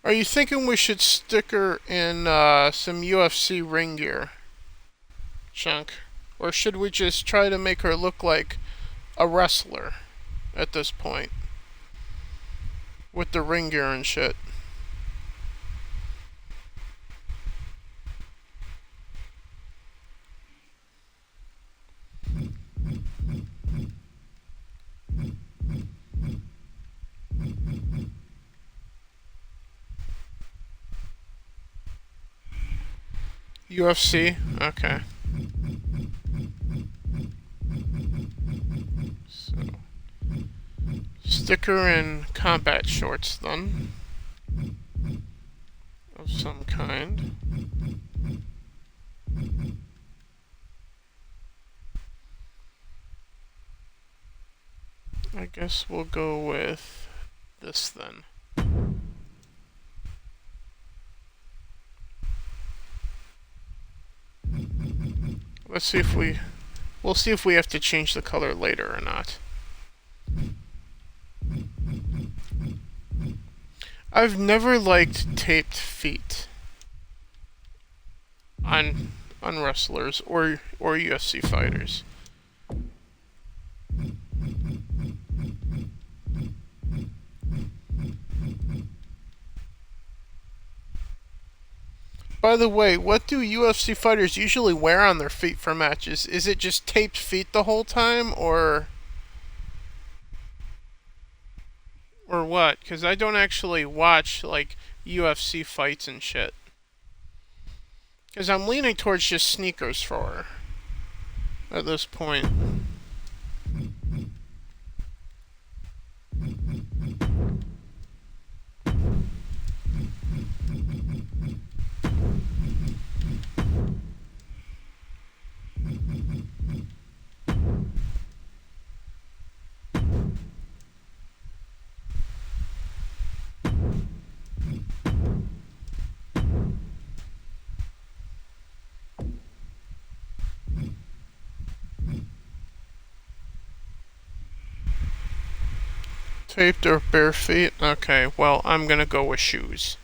Are you thinking we should stick her in some UFC ring gear, Chunk? Or should we just try to make her look like a wrestler at this point? With the ring gear and shit. UFC? Okay. So, stick her in combat shorts then. Of some kind. I guess we'll go with this then. Let's see if we'll see if we have to change the color later or not. I've never liked taped feet on wrestlers or UFC fighters. By the way, what do UFC fighters usually wear on their feet for matches? Is it just taped feet the whole time, or what? Because I don't actually watch, like, UFC fights and shit. Because I'm leaning towards just sneakers for her at this point. Taped or bare feet? Okay, well, I'm gonna go with shoes.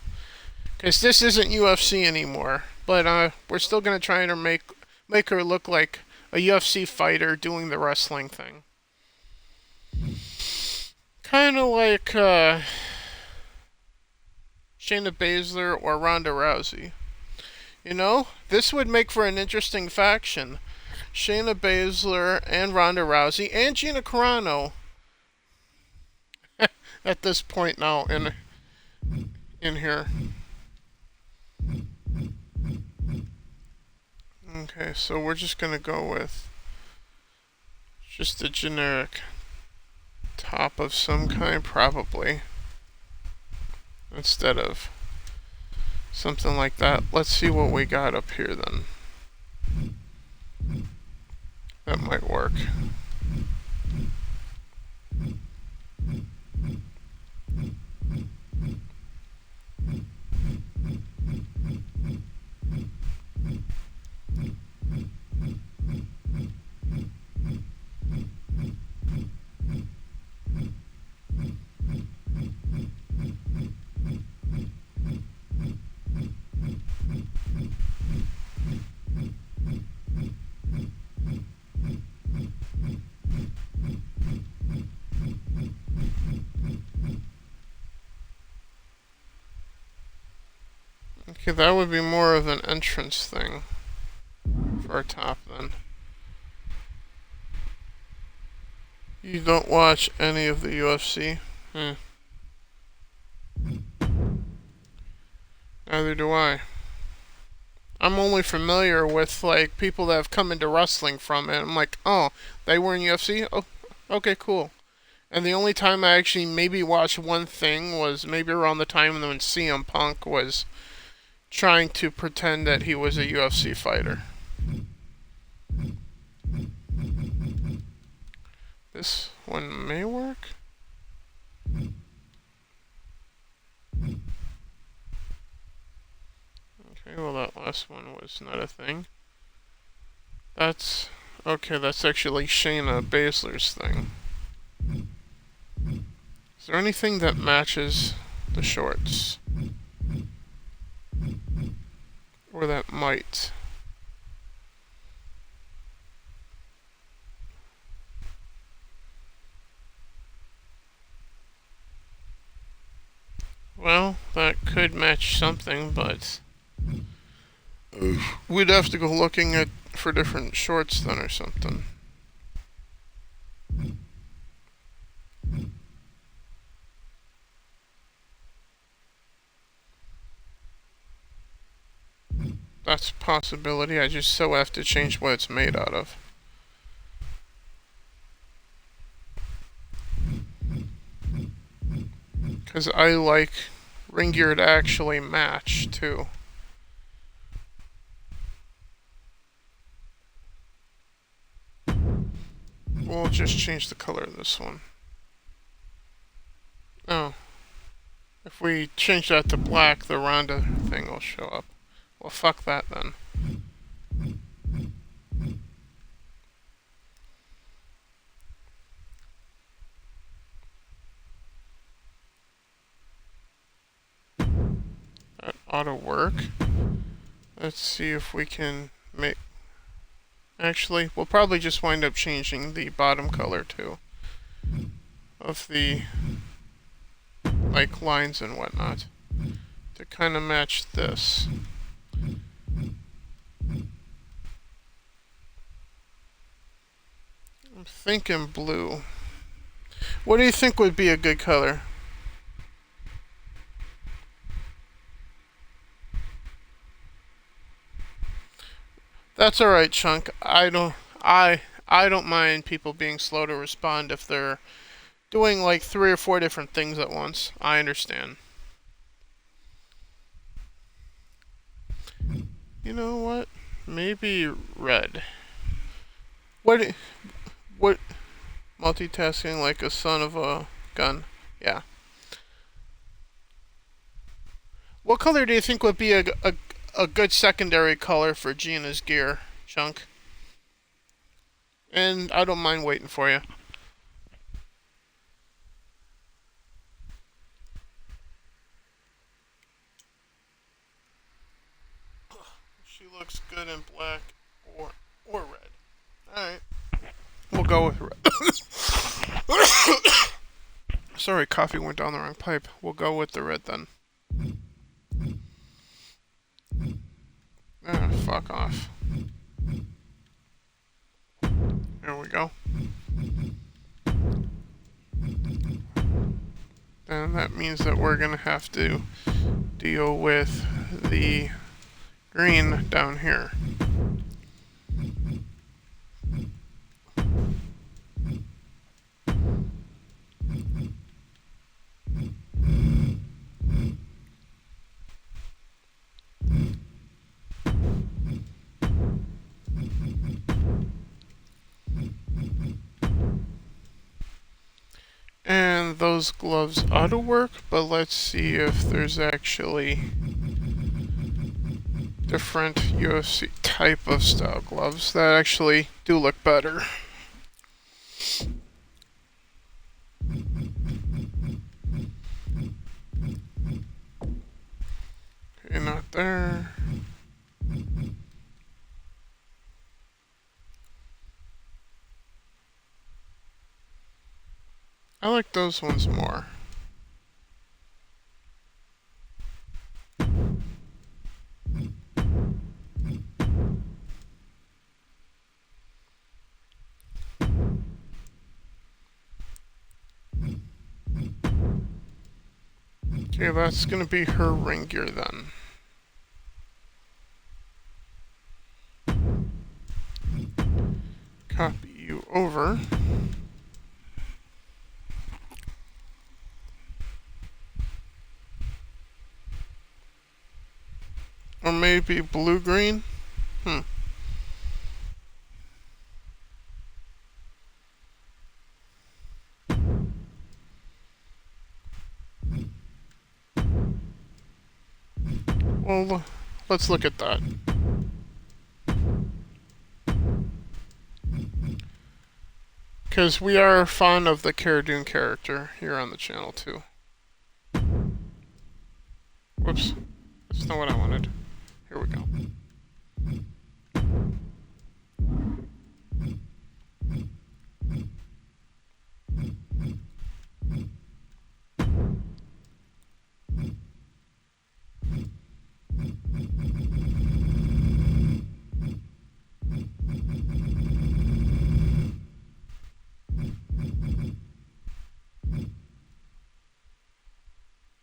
Because this isn't UFC anymore. But we're still gonna try and make her look like a UFC fighter doing the wrestling thing. Kind of like Shayna Baszler or Ronda Rousey. You know, this would make for an interesting faction. Shayna Baszler and Ronda Rousey and Gina Carano at this point now in here. Okay, so we're just gonna go with just a generic top of some kind, probably, instead of something like that. Let's see what we got up here then. That might work. Okay, that would be more of an entrance thing for our top then. You don't watch any of the UFC? Neither do I. I'm only familiar with like people that have come into wrestling from it. I'm like, oh, they were in UFC? Oh, okay, cool. And the only time I actually maybe watched one thing was maybe around the time when CM Punk was trying to pretend that he was a UFC fighter. This one may work. Okay, well that last one was not a thing. That's okay, that's actually Shayna Baszler's thing. Is there anything that matches the shorts? Or that might? Well, that could match something, but we'd have to go looking at for different shorts then or something. That's a possibility. I just so have to change what it's made out of. Because I like ring gear to actually match too. We'll just change the color of this one. Oh. If we change that to black, the Ronda thing will show up. Well, fuck that then. That ought to work. Let's see if we can make... Actually, we'll probably just wind up changing the bottom color too. Of the... like, lines and whatnot. To kind of match this. I'm thinking blue. What do you think would be a good color? That's alright, Chunk. I don't mind people being slow to respond if they're doing like 3 or 4 different things at once. I understand. You know what? Maybe red. What multitasking like a son of a gun. Yeah. What color do you think would be a good secondary color for Gina's gear, Chunk? And I don't mind waiting for you. looks good in black or red. Alright. We'll go with red. Sorry, coffee went down the wrong pipe. We'll go with the red then. Ah, fuck off. There we go. And that means that we're gonna have to deal with the green down here. And those gloves ought to work, but let's see if there's actually different UFC type of style gloves that actually do look better. Okay, not there. I like those ones more. Okay, that's gonna be her ring gear then. Copy you over. Or maybe blue-green? Well, let's look at that. Because we are fond of the Cara Dune character here on the channel, too. Whoops. That's not what I wanted. Here we go.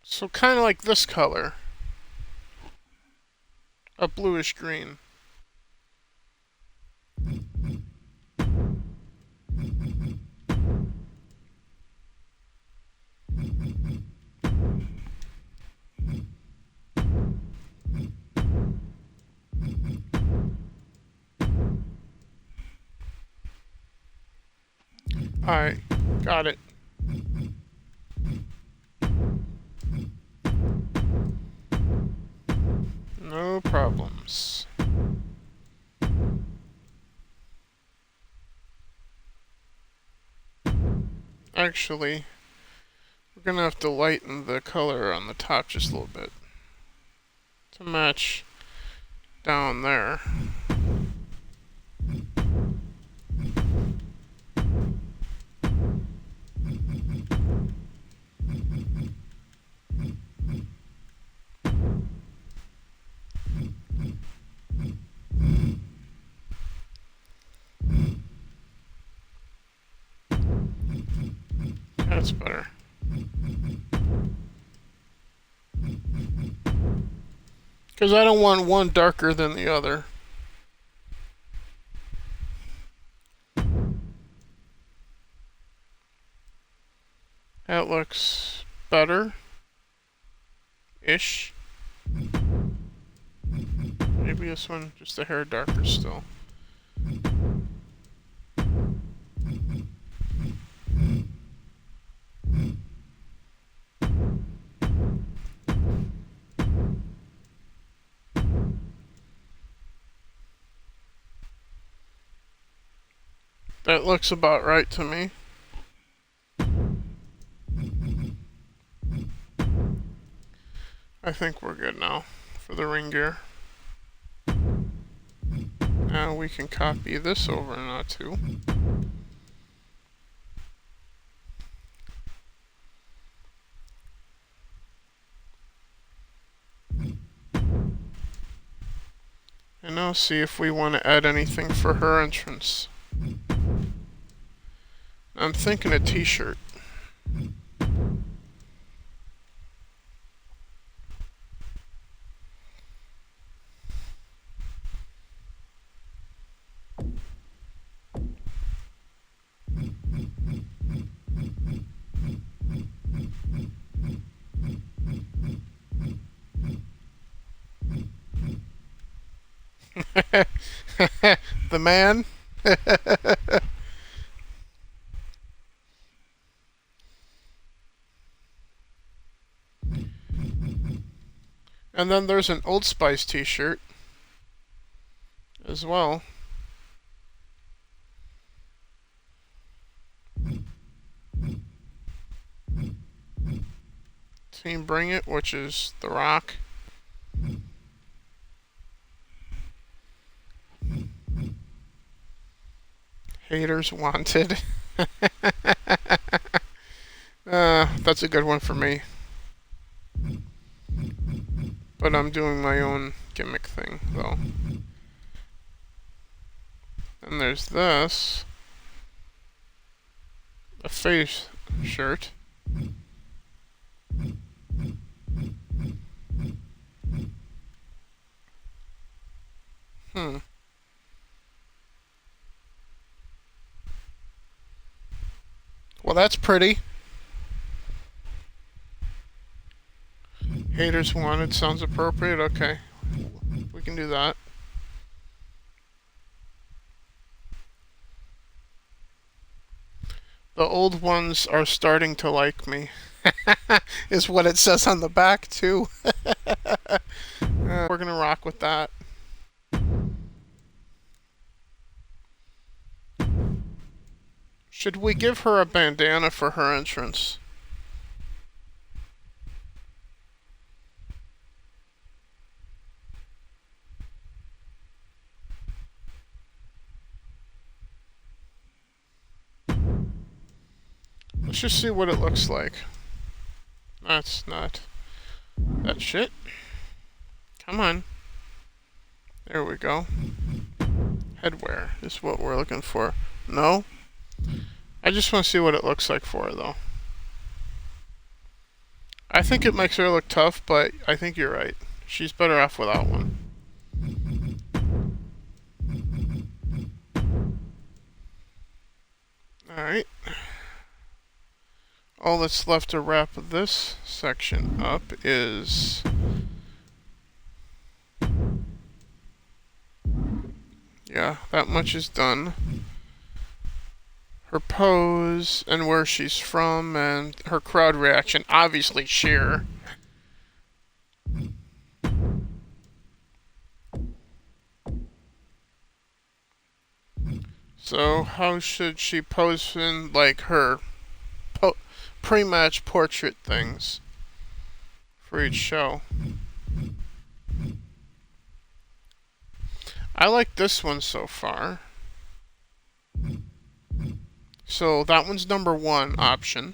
So kind of like this color. A bluish green. Alright, got it. No problems. Actually, we're gonna have to lighten the color on the top just a little bit to match down there. That's better. Because I don't want one darker than the other. That looks better-ish. Maybe this one just a hair darker still. That looks about right to me. I think we're good now for the ring gear. Now we can copy this over now too. And now see if we want to add anything for her entrance. I'm thinking a t-shirt. The man. And then there's an Old Spice t-shirt as well. Team Bring It, which is The Rock. Haters Wanted. That's a good one for me. But I'm doing my own gimmick thing, though. And there's this. A face shirt. Well, that's pretty. Haters Wanted sounds appropriate. Okay. We can do that. The old ones are starting to like me. Is what it says on the back, too. We're gonna rock with that. Should we give her a bandana for her entrance? Let's just see what it looks like. That's not that shit. Come on. There we go. Headwear is what we're looking for. No? I just want to see what it looks like for her, though. I think it makes her look tough, but I think you're right. She's better off without one. Alright. All that's left to wrap this section up is yeah, that much is done. Her pose and where she's from and her crowd reaction. Obviously, cheer. So, how should she pose in, like, her pre-match portrait things for each show? I like this one so far. So that one's number 1 option.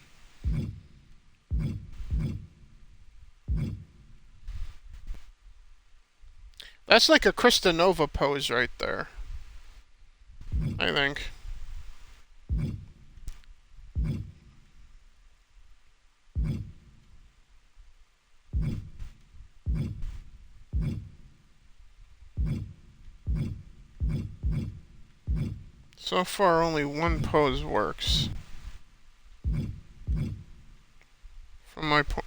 That's like a Krista Nova pose right there, I think. So far, only one pose works. From my point.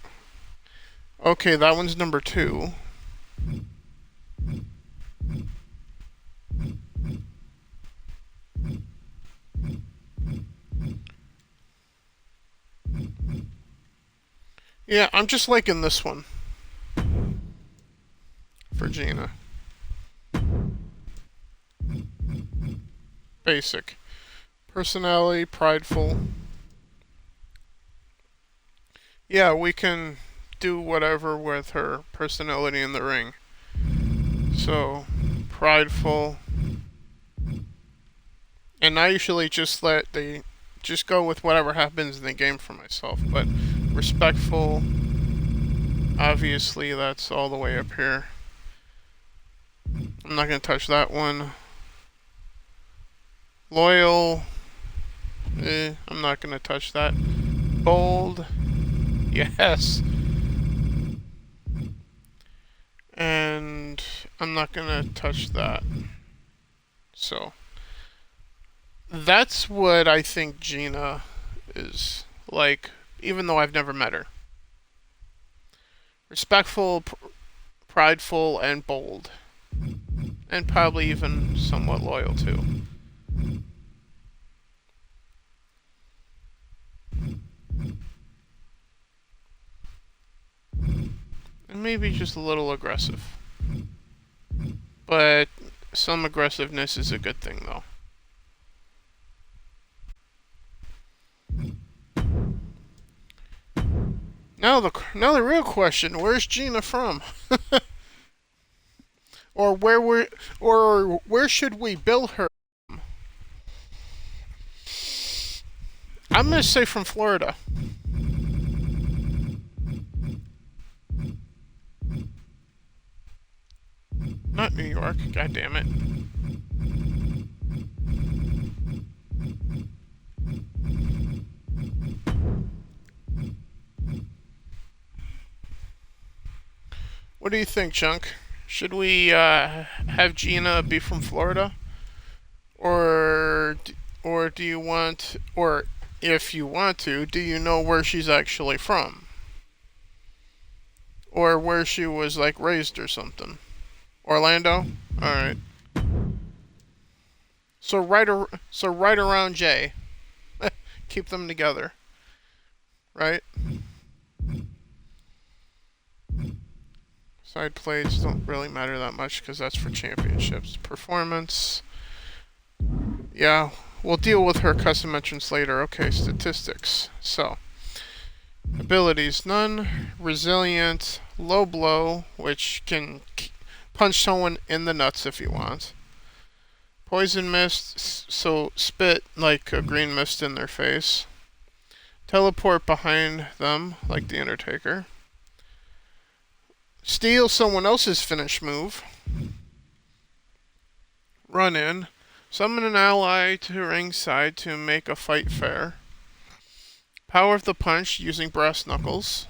Okay, that one's number 2. Yeah, I'm just liking this one. For Gina. Basic. Personality, prideful. Yeah, we can do whatever with her personality in the ring. So, prideful. And I usually just just go with whatever happens in the game for myself. But respectful, obviously that's all the way up here. I'm not going to touch that one. Loyal, I'm not going to touch that. Bold, yes. And I'm not going to touch that. So that's what I think Gina is like, even though I've never met her. Respectful, prideful, and bold. And probably even somewhat loyal, too. And maybe just a little aggressive. But some aggressiveness is a good thing, though. Now the real question: where's Gina from? or where should we build her? I'm gonna say from Florida. Not New York. God damn it. What do you think, Chunk? Should we have Gina be from Florida, or do you want, or if you want to, do you know where she's actually from, or where she was like raised or something? Orlando. All right. So right around Jay. Keep them together. Right? Side plates don't really matter that much because that's for championships. Performance. Yeah, we'll deal with her custom entrance later. Okay, statistics. So, abilities, none. Resilient. Low blow, which can punch someone in the nuts if you want. Poison mist, so spit like a green mist in their face. Teleport behind them, like the Undertaker. Steal someone else's finish move. Run in. Summon an ally to ringside to make a fight fair. Power of the punch using brass knuckles.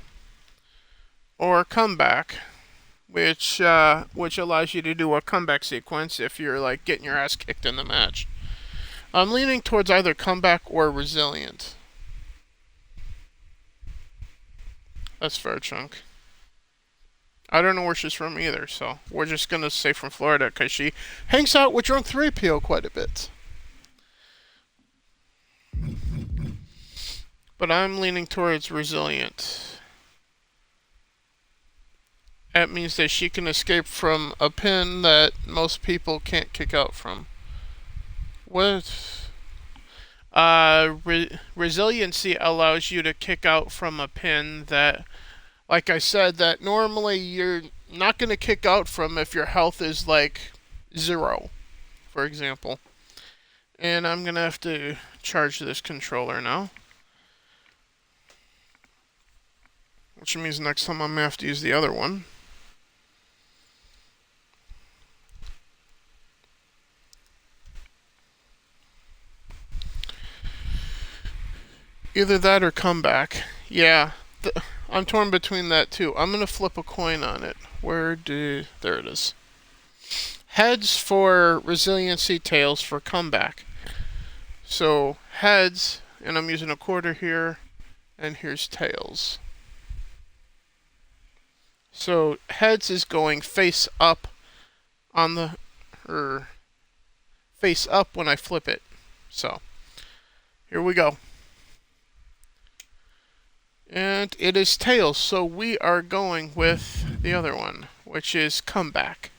Or comeback, which allows you to do a comeback sequence if you're like getting your ass kicked in the match. I'm leaning towards either comeback or resilient. That's fair, Chunk. I don't know where she's from either, so we're just gonna say from Florida because she hangs out with Drunk 3PO quite a bit. But I'm leaning towards resilient. That means that she can escape from a pin that most people can't kick out from. What? Resiliency allows you to kick out from a pin that, like I said, that normally you're not going to kick out from if your health is like 0, for example. And I'm going to have to charge this controller now. Which means next time I'm going to have to use the other one. Either that or comeback. Yeah, I'm torn between that too. I'm gonna flip a coin on it. There it is. Heads for resiliency, tails for comeback. So heads, and I'm using a quarter here, and here's tails. So heads is going face up on the, face up when I flip it. So here we go. And it is tails, so we are going with the other one, which is comeback.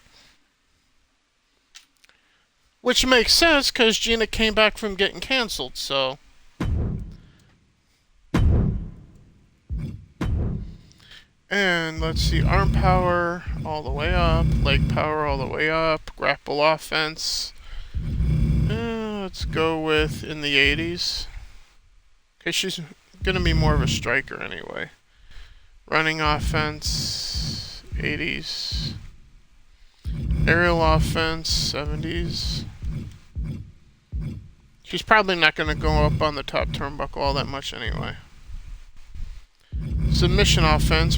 Which makes sense, because Gina came back from getting cancelled, so... And let's see, arm power all the way up, leg power all the way up, grapple offense. Let's go with in the 80s. Okay, she's gonna be more of a striker anyway. Running offense, 80s. Aerial offense, 70s. She's probably not gonna go up on the top turnbuckle all that much anyway. Submission offense,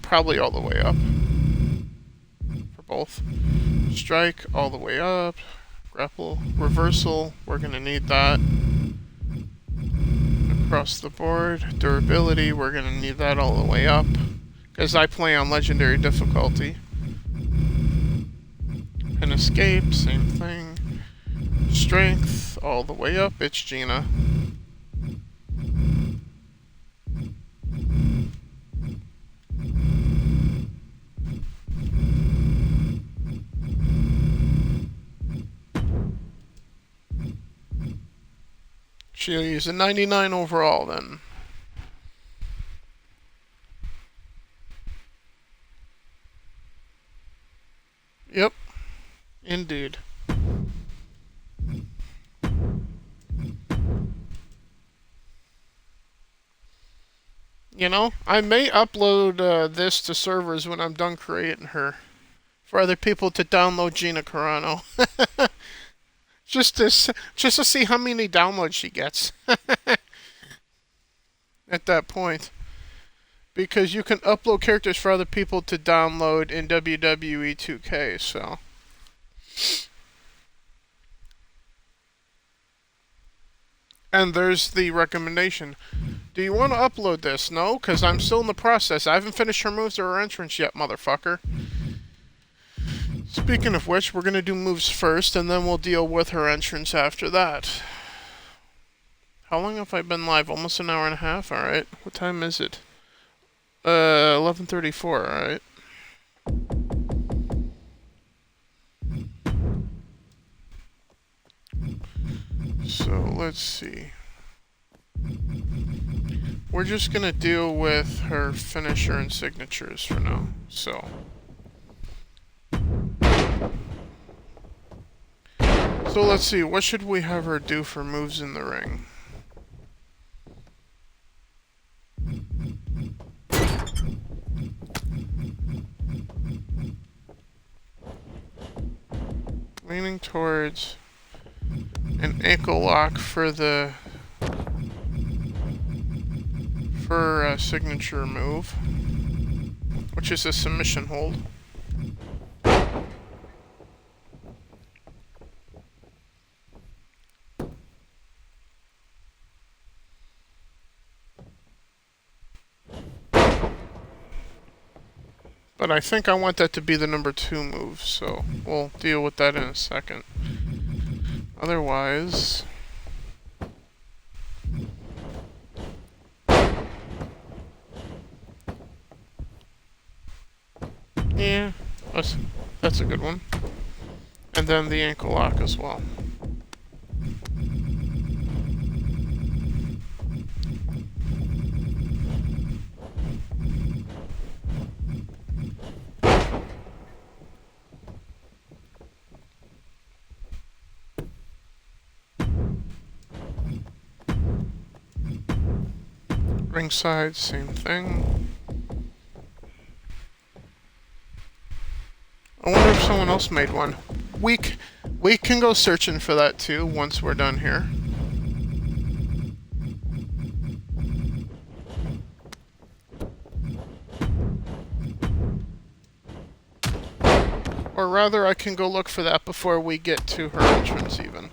probably all the way up. For both. Strike, all the way up. Grapple, reversal, we're gonna need that. Across the board. Durability, we're gonna need that all the way up. Because I play on legendary difficulty. And escape, same thing. Strength, all the way up, it's Gina. She'll use a 99 overall then. Yep, indeed. You know, I may upload this to servers when I'm done creating her. For other people to download Gina Carano. just to see how many downloads she gets. At that point. Because you can upload characters for other people to download in WWE 2K, so. And there's the recommendation. Do you want to upload this? No, because I'm still in the process. I haven't finished her moves or her entrance yet, motherfucker. Speaking of which, we're going to do moves first, and then we'll deal with her entrance after that. How long have I been live? Almost an hour and a half? Alright. What time is it? 11:34, alright. So, let's see. We're just gonna deal with her finisher and signatures for now, so. So let's see, what should we have her do for moves in the ring? Leaning towards an ankle lock for the signature move, which is a submission hold. But I think I want that to be the number 2 move, so we'll deal with that in a second. Otherwise, yeah, that's a good one. And then the ankle lock as well. Ringside, same thing. I wonder if someone else made one. We can go searching for that too once we're done here. Or rather, I can go look for that before we get to her entrance even.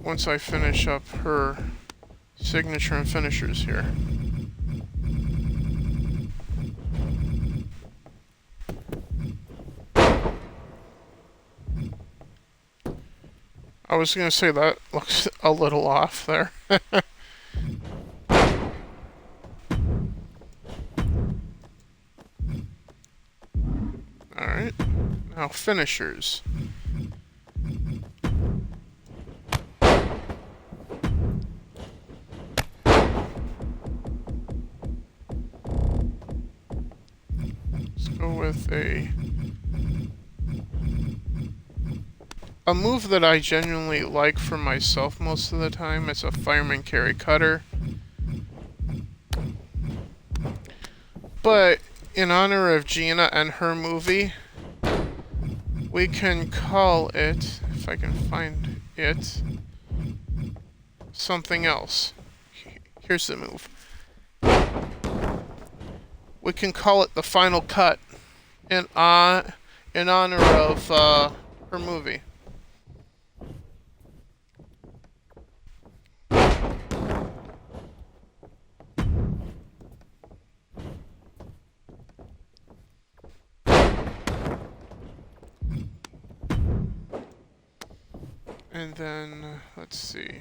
Once I finish up her signature and finishers here. I was gonna say that looks a little off there. Alright, now finishers. Let's go with a A move that I genuinely like for myself most of the time is a fireman carry cutter. But in honor of Gina and her movie, we can call it, if I can find it, something else. Here's the move. We can call it the final cut in honor of her movie. And then, let's see.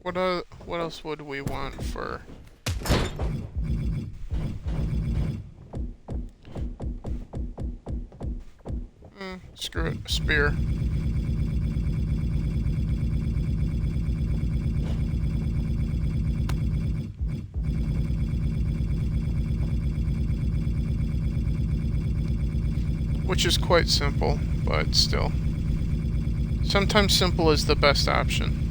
What else would we want for... screw it, spear. Which is quite simple, but still. Sometimes simple is the best option.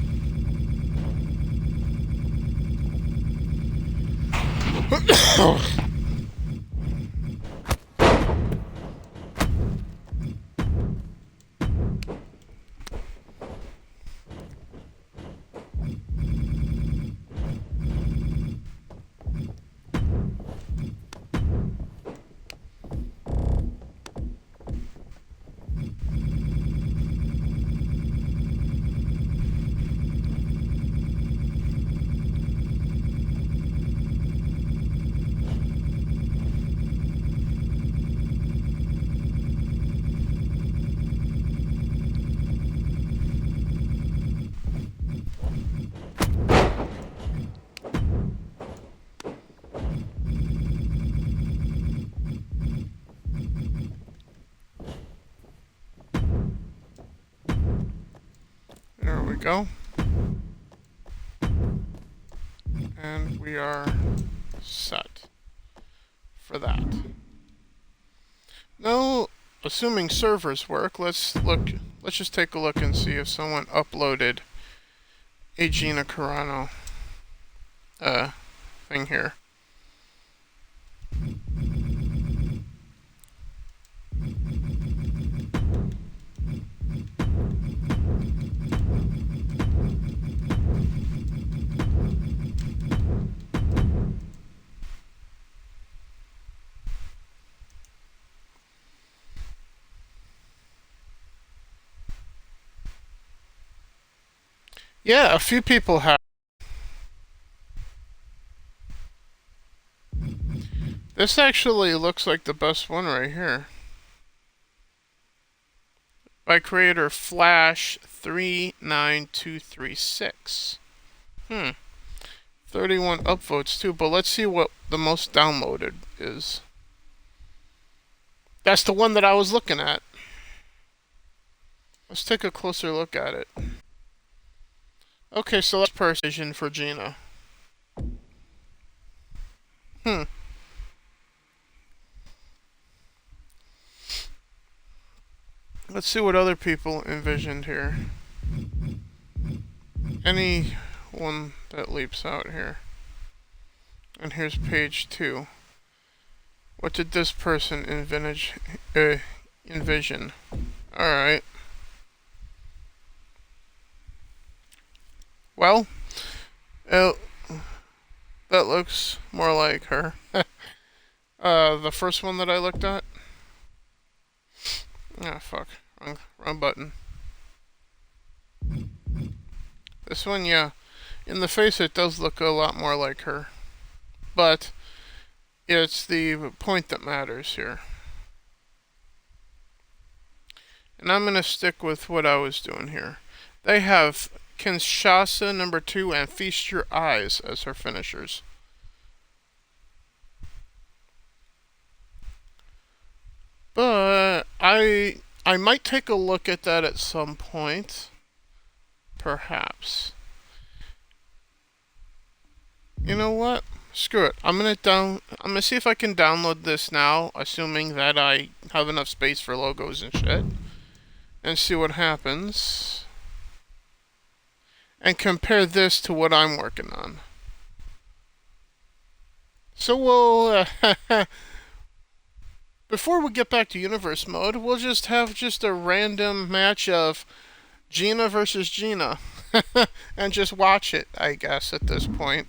There we go. And we are set for that. Now, assuming servers work, let's just take a look and see if someone uploaded a Gina Carano thing here. Yeah, a few people have. This actually looks like the best one right here. By creator Flash 39236. 31 upvotes too, but let's see what the most downloaded is. That's the one that I was looking at. Let's take a closer look at it. Okay, so that's precision for Gina. Let's see what other people envisioned here. Any one that leaps out here. And here's page 2. What did this person envision? Alright. Well, that looks more like her. The first one that I looked at. Ah, fuck. Wrong button. This one, yeah. In the face, it does look a lot more like her. But it's the point that matters here. And I'm going to stick with what I was doing here. They have Kinshasa #2 and Feast Your Eyes as her finishers. But I might take a look at that at some point. Perhaps. You know what? Screw it. I'm gonna see if I can download this now, assuming that I have enough space for logos and shit, and see what happens. And compare this to what I'm working on. So we'll before we get back to universe mode, we'll just have a random match of Gina versus Gina. And just watch it, I guess, at this point.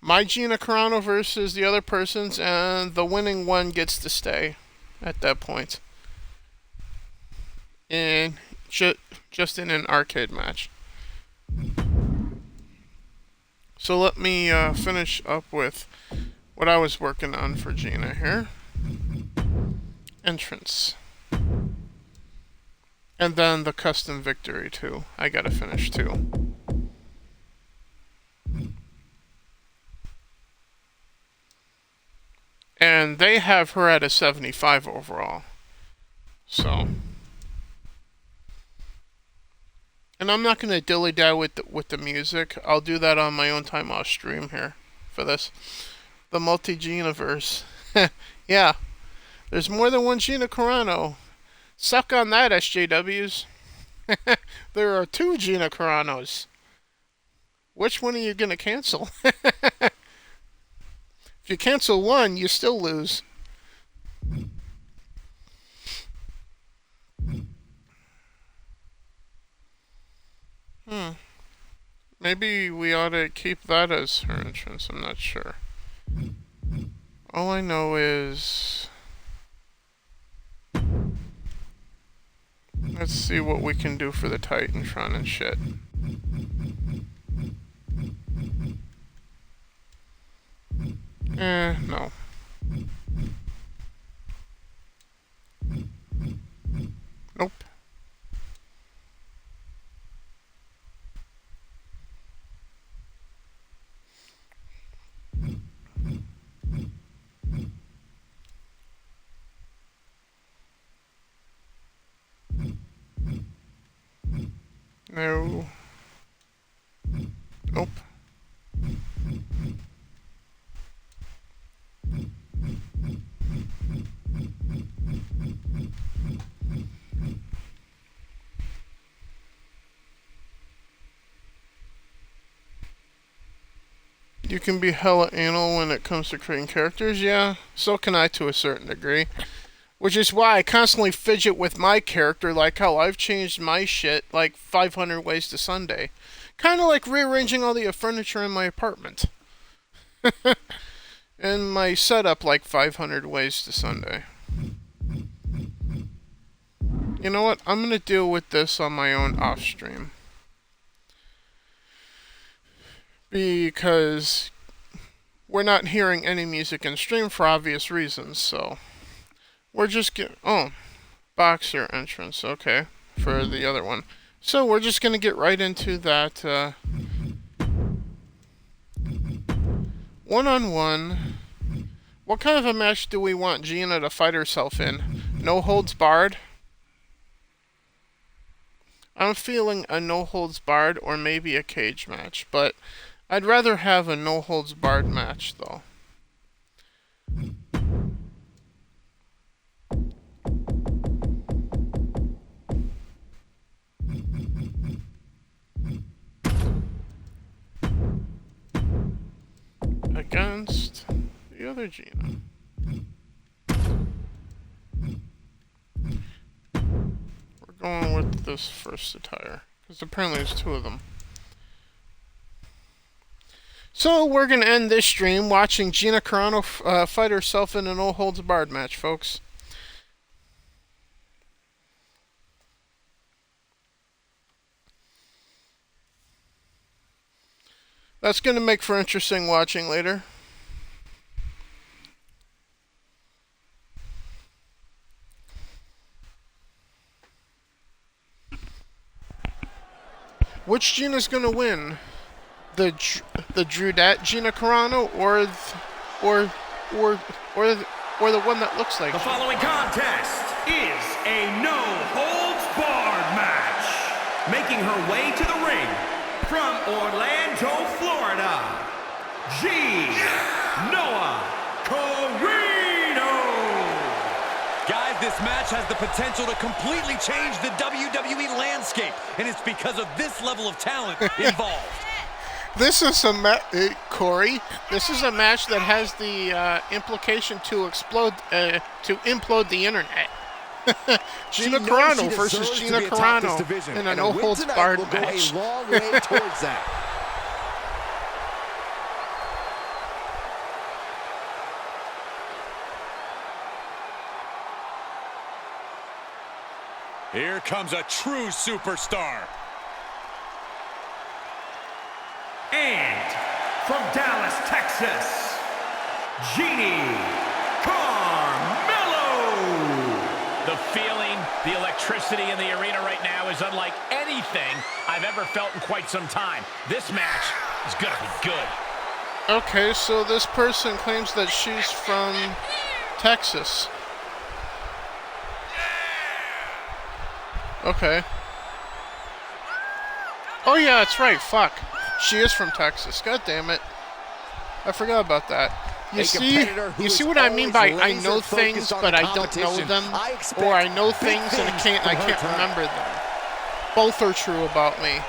My Gina Carano versus the other person's, and the winning one gets to stay at that point. And just in an arcade match. So let me finish up with what I was working on for Gina here. Entrance. And then the custom victory too. I gotta finish too. And they have her at a 75 overall. So. And I'm not gonna dilly-dally with the music. I'll do that on my own time off stream here for this. The multi-Gina-verse. Yeah. There's more than one Gina Carano. Suck on that, SJWs. There are 2 Gina Caranos. Which one are you gonna cancel? If you cancel one, you still lose. Maybe we ought to keep that as her entrance. I'm not sure. All I know is... Let's see what we can do for the Titantron and shit. No. Nope. No. Nope. You can be hella anal when it comes to creating characters, yeah. So can I to a certain degree. Which is why I constantly fidget with my character, like how I've changed my shit like 500 ways to Sunday. Kind of like rearranging all the furniture in my apartment. And my setup like 500 ways to Sunday. You know what? I'm going to deal with this on my own off stream. Because we're not hearing any music in stream for obvious reasons, so... We're just boxer entrance, okay, for the other one. So we're just gonna get right into that, one-on-one. What kind of a match do we want Gina to fight herself in? No holds barred? I'm feeling a no holds barred or maybe a cage match, but I'd rather have a no holds barred match, though. Against the other Gina. We're going with this first attire, because apparently there's 2 of them. So we're going to end this stream watching Gina Carano fight herself in a no holds barred match, folks. That's going to make for interesting watching later. Which Gina's going to win? The Drudette Gina Carano or the one that looks like The following contest is a no holds barred match. Making her way to the ring from Orlando, Florida, Gina Carino. Guys, this match has the potential to completely change the WWE landscape, and it's because of this level of talent involved. This is a Corey. This is a match that has the implication to implode the internet. Gina Carano versus Gina Carano in a no-holds-barred match. Go a long way towards that. Here comes a true superstar. And from Dallas, Texas, Genie Carmelo. The feeling, the electricity in the arena right now is unlike anything I've ever felt in quite some time. This match is going to be good. Okay, so this person claims that she's from Texas. Okay. Oh yeah, that's right. Fuck. She is from Texas. God damn it. I forgot about that. You see what I mean by I know things but I don't know them, or I know things and I can't remember them. Both are true about me.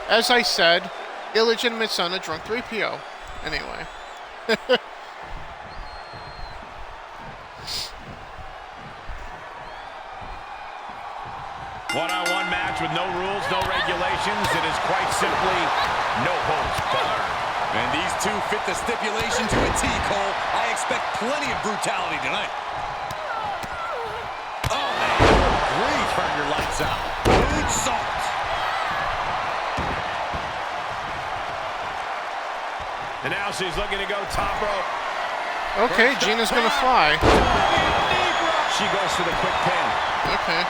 As I said, illegitimate son of drunk 3PO. Anyway. One-on-one match with no rules, no regulations. It is quite simply no holds barred. And these two fit the stipulation to a T, Cole. I expect plenty of brutality tonight. Oh, man. Great. Turn your lights out. Good salt. And now she's looking to go top rope. Okay, Gina's gonna fly. She goes for the quick pin. Okay.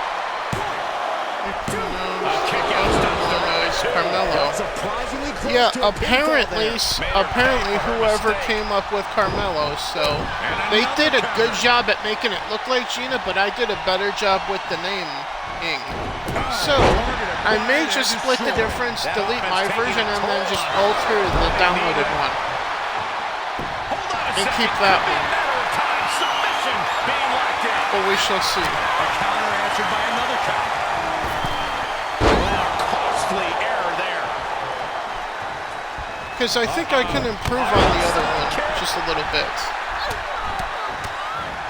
Kick out stops the rise. Carmelo. Surprisingly close Yeah, to a pinfall apparently whoever came up with Carmelo, so they did a good job at making it look like Gina, but I did a better job with the naming. So, I may just split the difference, delete my version, and then just alter the downloaded one. And keep that one. But we shall see. A counter answered by another counter. Costly error there. Because I think I can improve on the other one just a little bit.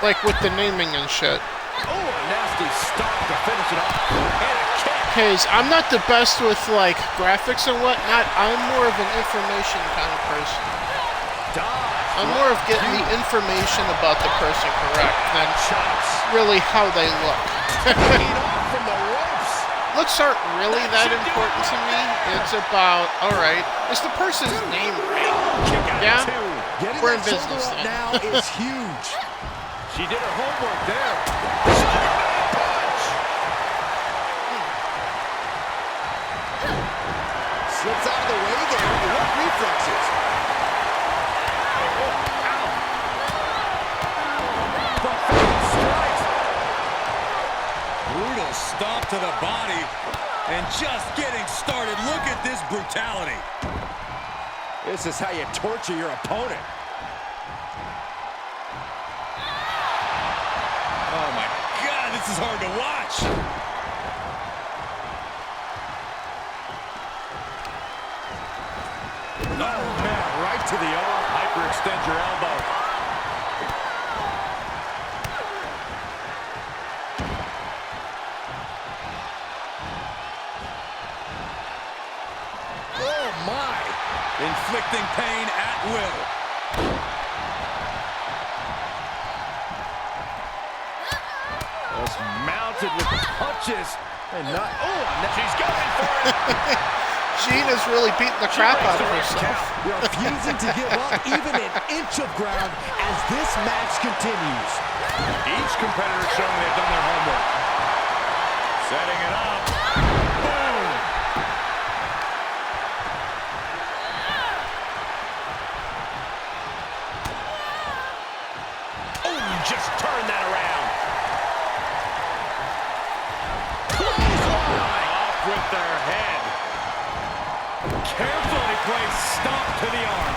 Like with the naming and shit. Oh, a nasty stop to finish it off. And a kick. Because I'm not the best with like graphics and whatnot. I'm more of an information kind of person. I'm more of getting the information about the person correct than really how they look. From the ropes. Looks aren't really that important to me. It's about, alright, is the person's name right? Yeah? Getting We're in that business shoulder up then. now is huge. She did her homework there. Slips out of the way there. What reflexes? Brutal stomp to the body. And just getting started. Look at this brutality. This is how you torture your opponent. Oh my God, this is hard to watch. Oh man, right to the arm. Hyperextend your elbow. Oh my! Inflicting pain at will. Just mounted with punches and not. Oh, She's going for it. Gina's really beating the crap out of herself. Refusing to give up even an inch of ground as this match continues. each competitor showing they've done their homework. Setting it up. Boom. Oh, just turn that around. Off with their head. stomp to the arm.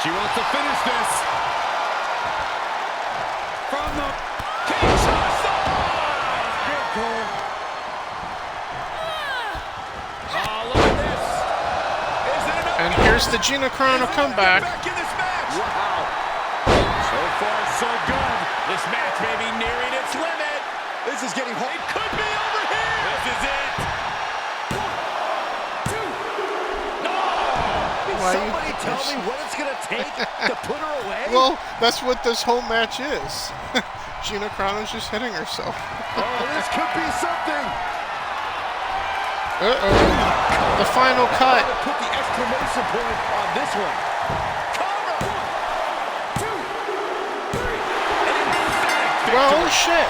She wants to finish this. From the good call. Oh, look at this. Is it enough? And here's the Gina Carano comeback. Back in this match. Wow. So far, so good. This match may be nearing its limit. This is getting hard. It could be over here. This is it. Somebody tell me what it's going to take to put her away? Well, that's what this whole match is. Gina Carano's just hitting herself. Oh, this could be something. Uh-oh. The final cut. Put the exclamation point on this one. Well, shit.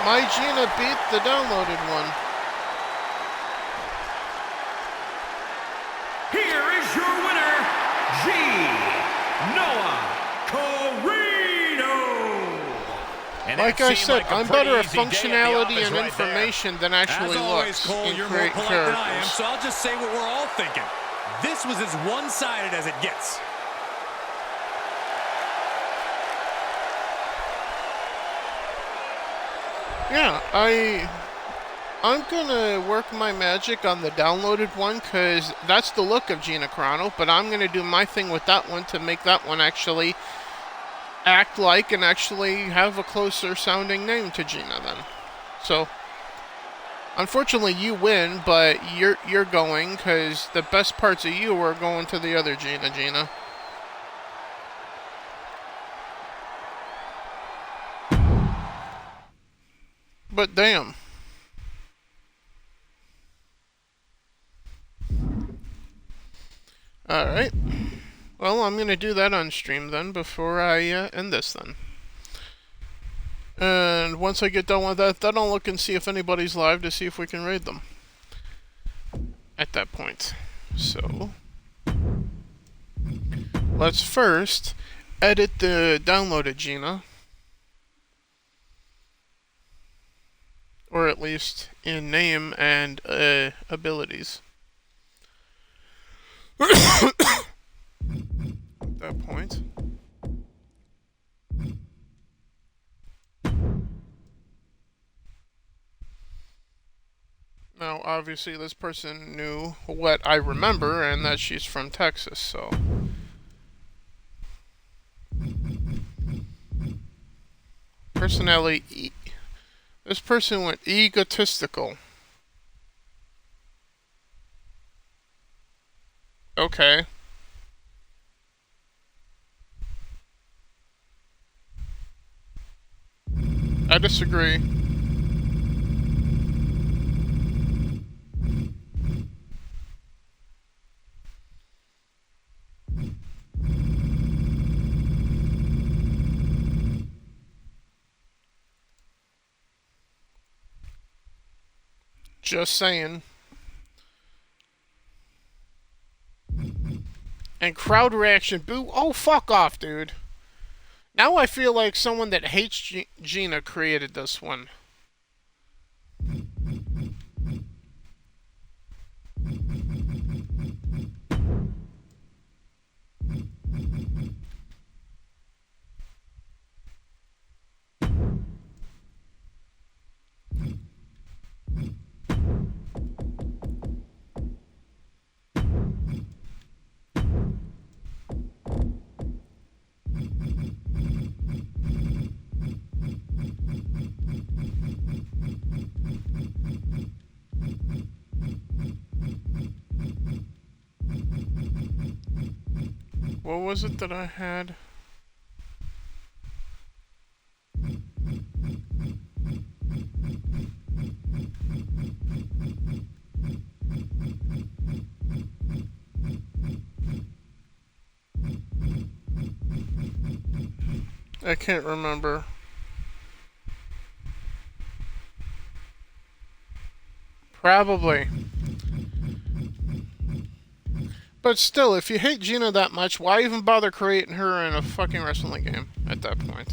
My Gina beat the downloaded one. Here is your winner, Gina Carano. And Like that I seemed said, like a I'm pretty better at easy day functionality the and office right information than actually As always, looks Cole, in you're more create polite than I am, characters. so I'll just say what we're all thinking. This was as one-sided as it gets. Yeah, I'm gonna work my magic on the downloaded one because that's the look of Gina Carano, but I'm gonna do my thing with that one to make that one actually act like and actually have a closer sounding name to Gina then. So unfortunately you win, but you're going because the best parts of you are going to the other Gina. But damn. Alright. Well, I'm going to do that on stream then before I end this then. And once I get done with that, then I'll look and see if anybody's live to see if we can raid them. At that point. So, let's first edit the downloaded Gina. Or at least in name and abilities. At that point. Now, obviously, this person knew what I remember, and that she's from Texas, so. Personality. This person went egotistical. Okay. I disagree. Just saying. And crowd reaction, boo. Oh, fuck off, dude. Now I feel like someone that hates Gina created this one. What was it that I had? I can't remember. Probably. But still, if you hate Gina that much, why even bother creating her in a fucking wrestling game at that point?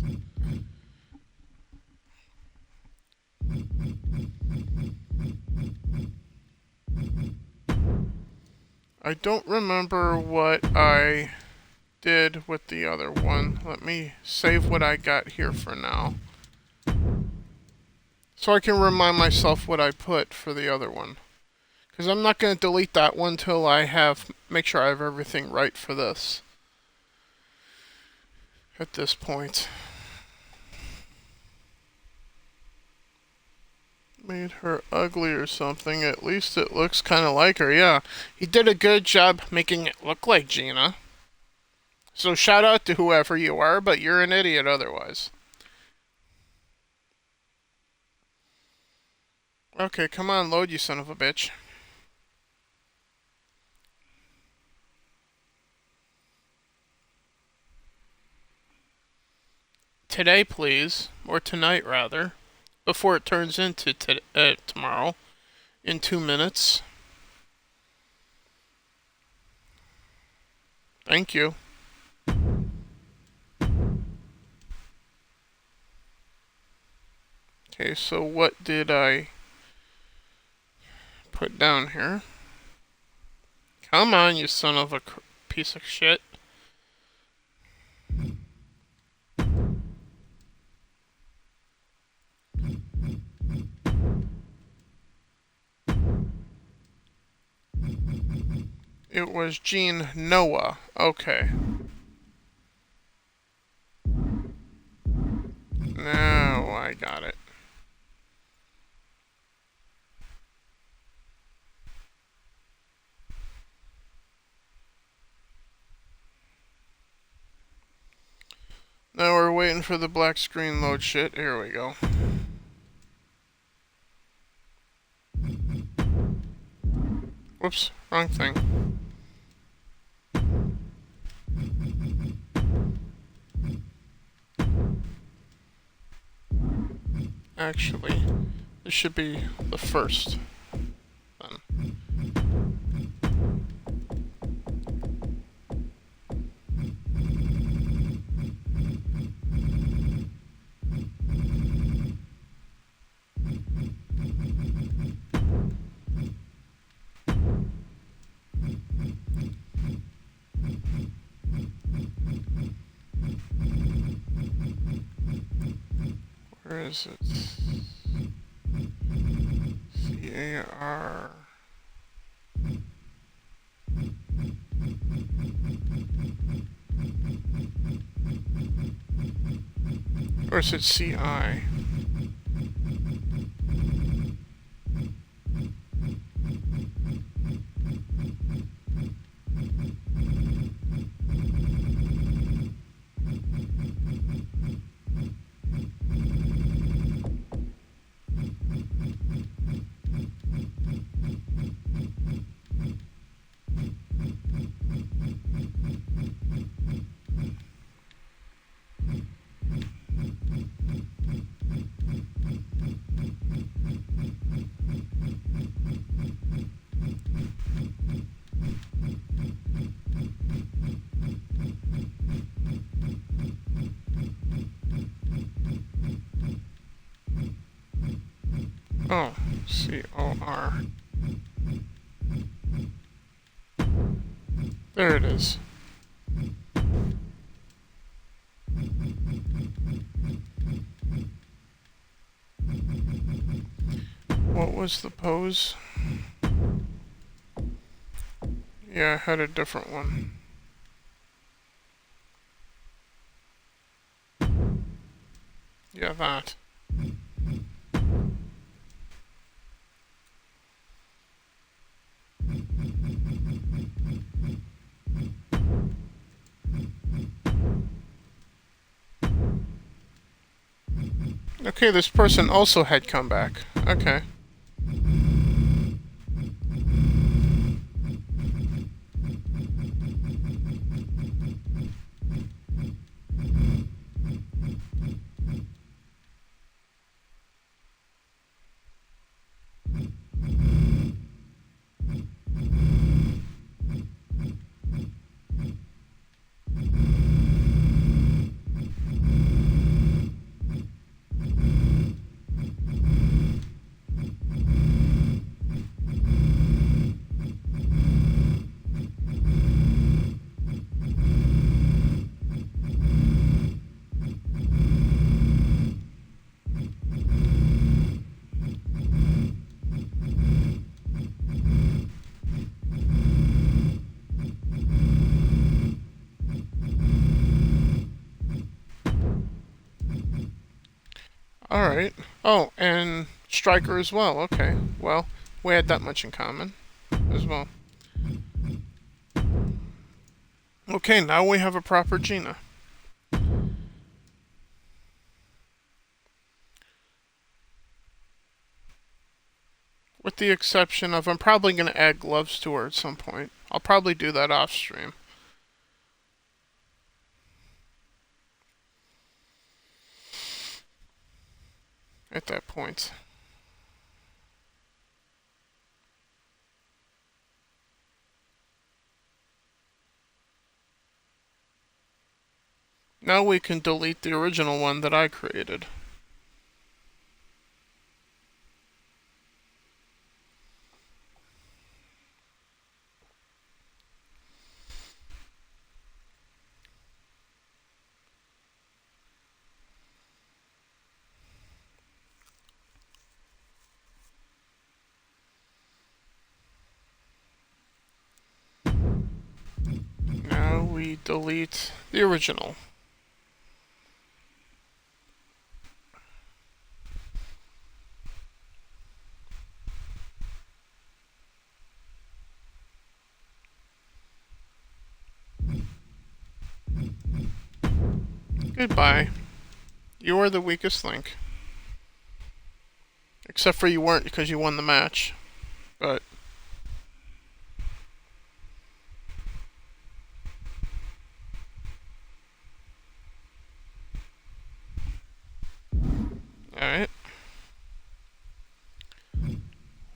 I don't remember what I did with the other one. Let me save what I got here for now, so I can remind myself what I put for the other one. Because I'm not going to delete that one till I make sure I have everything right for this. At this point. Made her ugly or something. At least it looks kind of like her. Yeah, he did a good job making it look like Gina. So shout out to whoever you are, but you're an idiot otherwise. Okay, come on, load, you son of a bitch. Today, please. Or tonight, rather. Before it turns into tomorrow. In 2 minutes. Thank you. Okay, so what did I put down here? Come on, you son of a piece of shit. It was Gene Noah. Okay. Now I got it. Now we're waiting for the black screen load shit. Here we go. Whoops, wrong thing. Actually, this should be the first. Then. Where is it? CAR. Or is it CI? Oh, COR. There it is. What was the pose? Yeah, I had a different one. Yeah, that. Okay, this person also had come back. Okay. Alright. Oh, and Striker as well. Okay. Well, we had that much in common as well. Okay, now we have a proper Gina. With the exception of, I'm probably going to add gloves to her at some point. I'll probably do that off stream. At that point. Now we can delete the original one that I created. Now we delete the original. Goodbye. You are the weakest link. Except for you weren't because you won the match. But alright.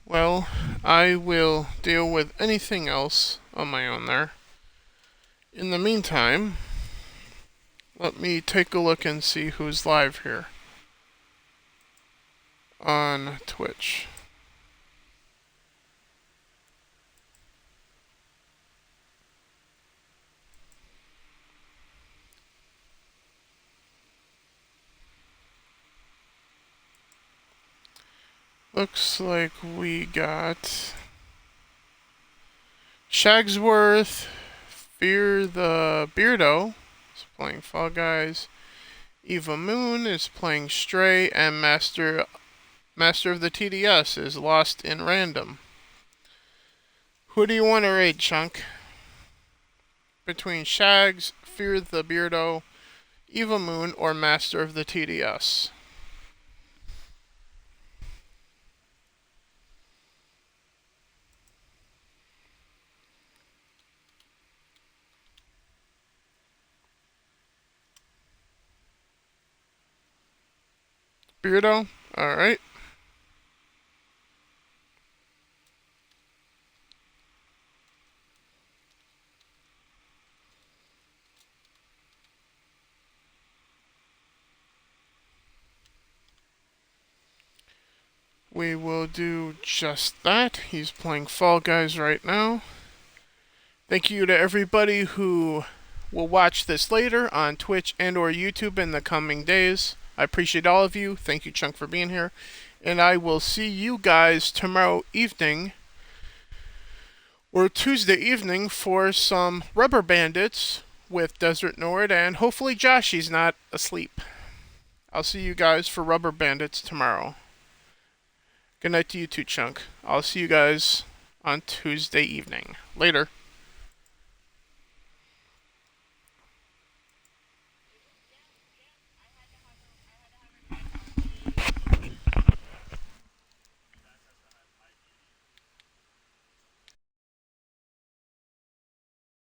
Well, I will deal with anything else on my own there. In the meantime, let me take a look and see who's live here on Twitch. Looks like we got Shagsworth, Fear the Beardo is playing Fall Guys, Eva Moon is playing Stray, and Master of the TDS is Lost in Random. Who do you want to raid, Chunk? Between Shags, Fear the Beardo, Eva Moon, or Master of the TDS? Beardo? Alright. We will do just that. He's playing Fall Guys right now. Thank you to everybody who will watch this later on Twitch and or YouTube in the coming days. I appreciate all of you. Thank you, Chunk, for being here. And I will see you guys tomorrow evening or Tuesday evening for some Rubber Bandits with Desert Nord, and hopefully Joshy's not asleep. I'll see you guys for Rubber Bandits tomorrow. Good night to you too, Chunk. I'll see you guys on Tuesday evening. Later.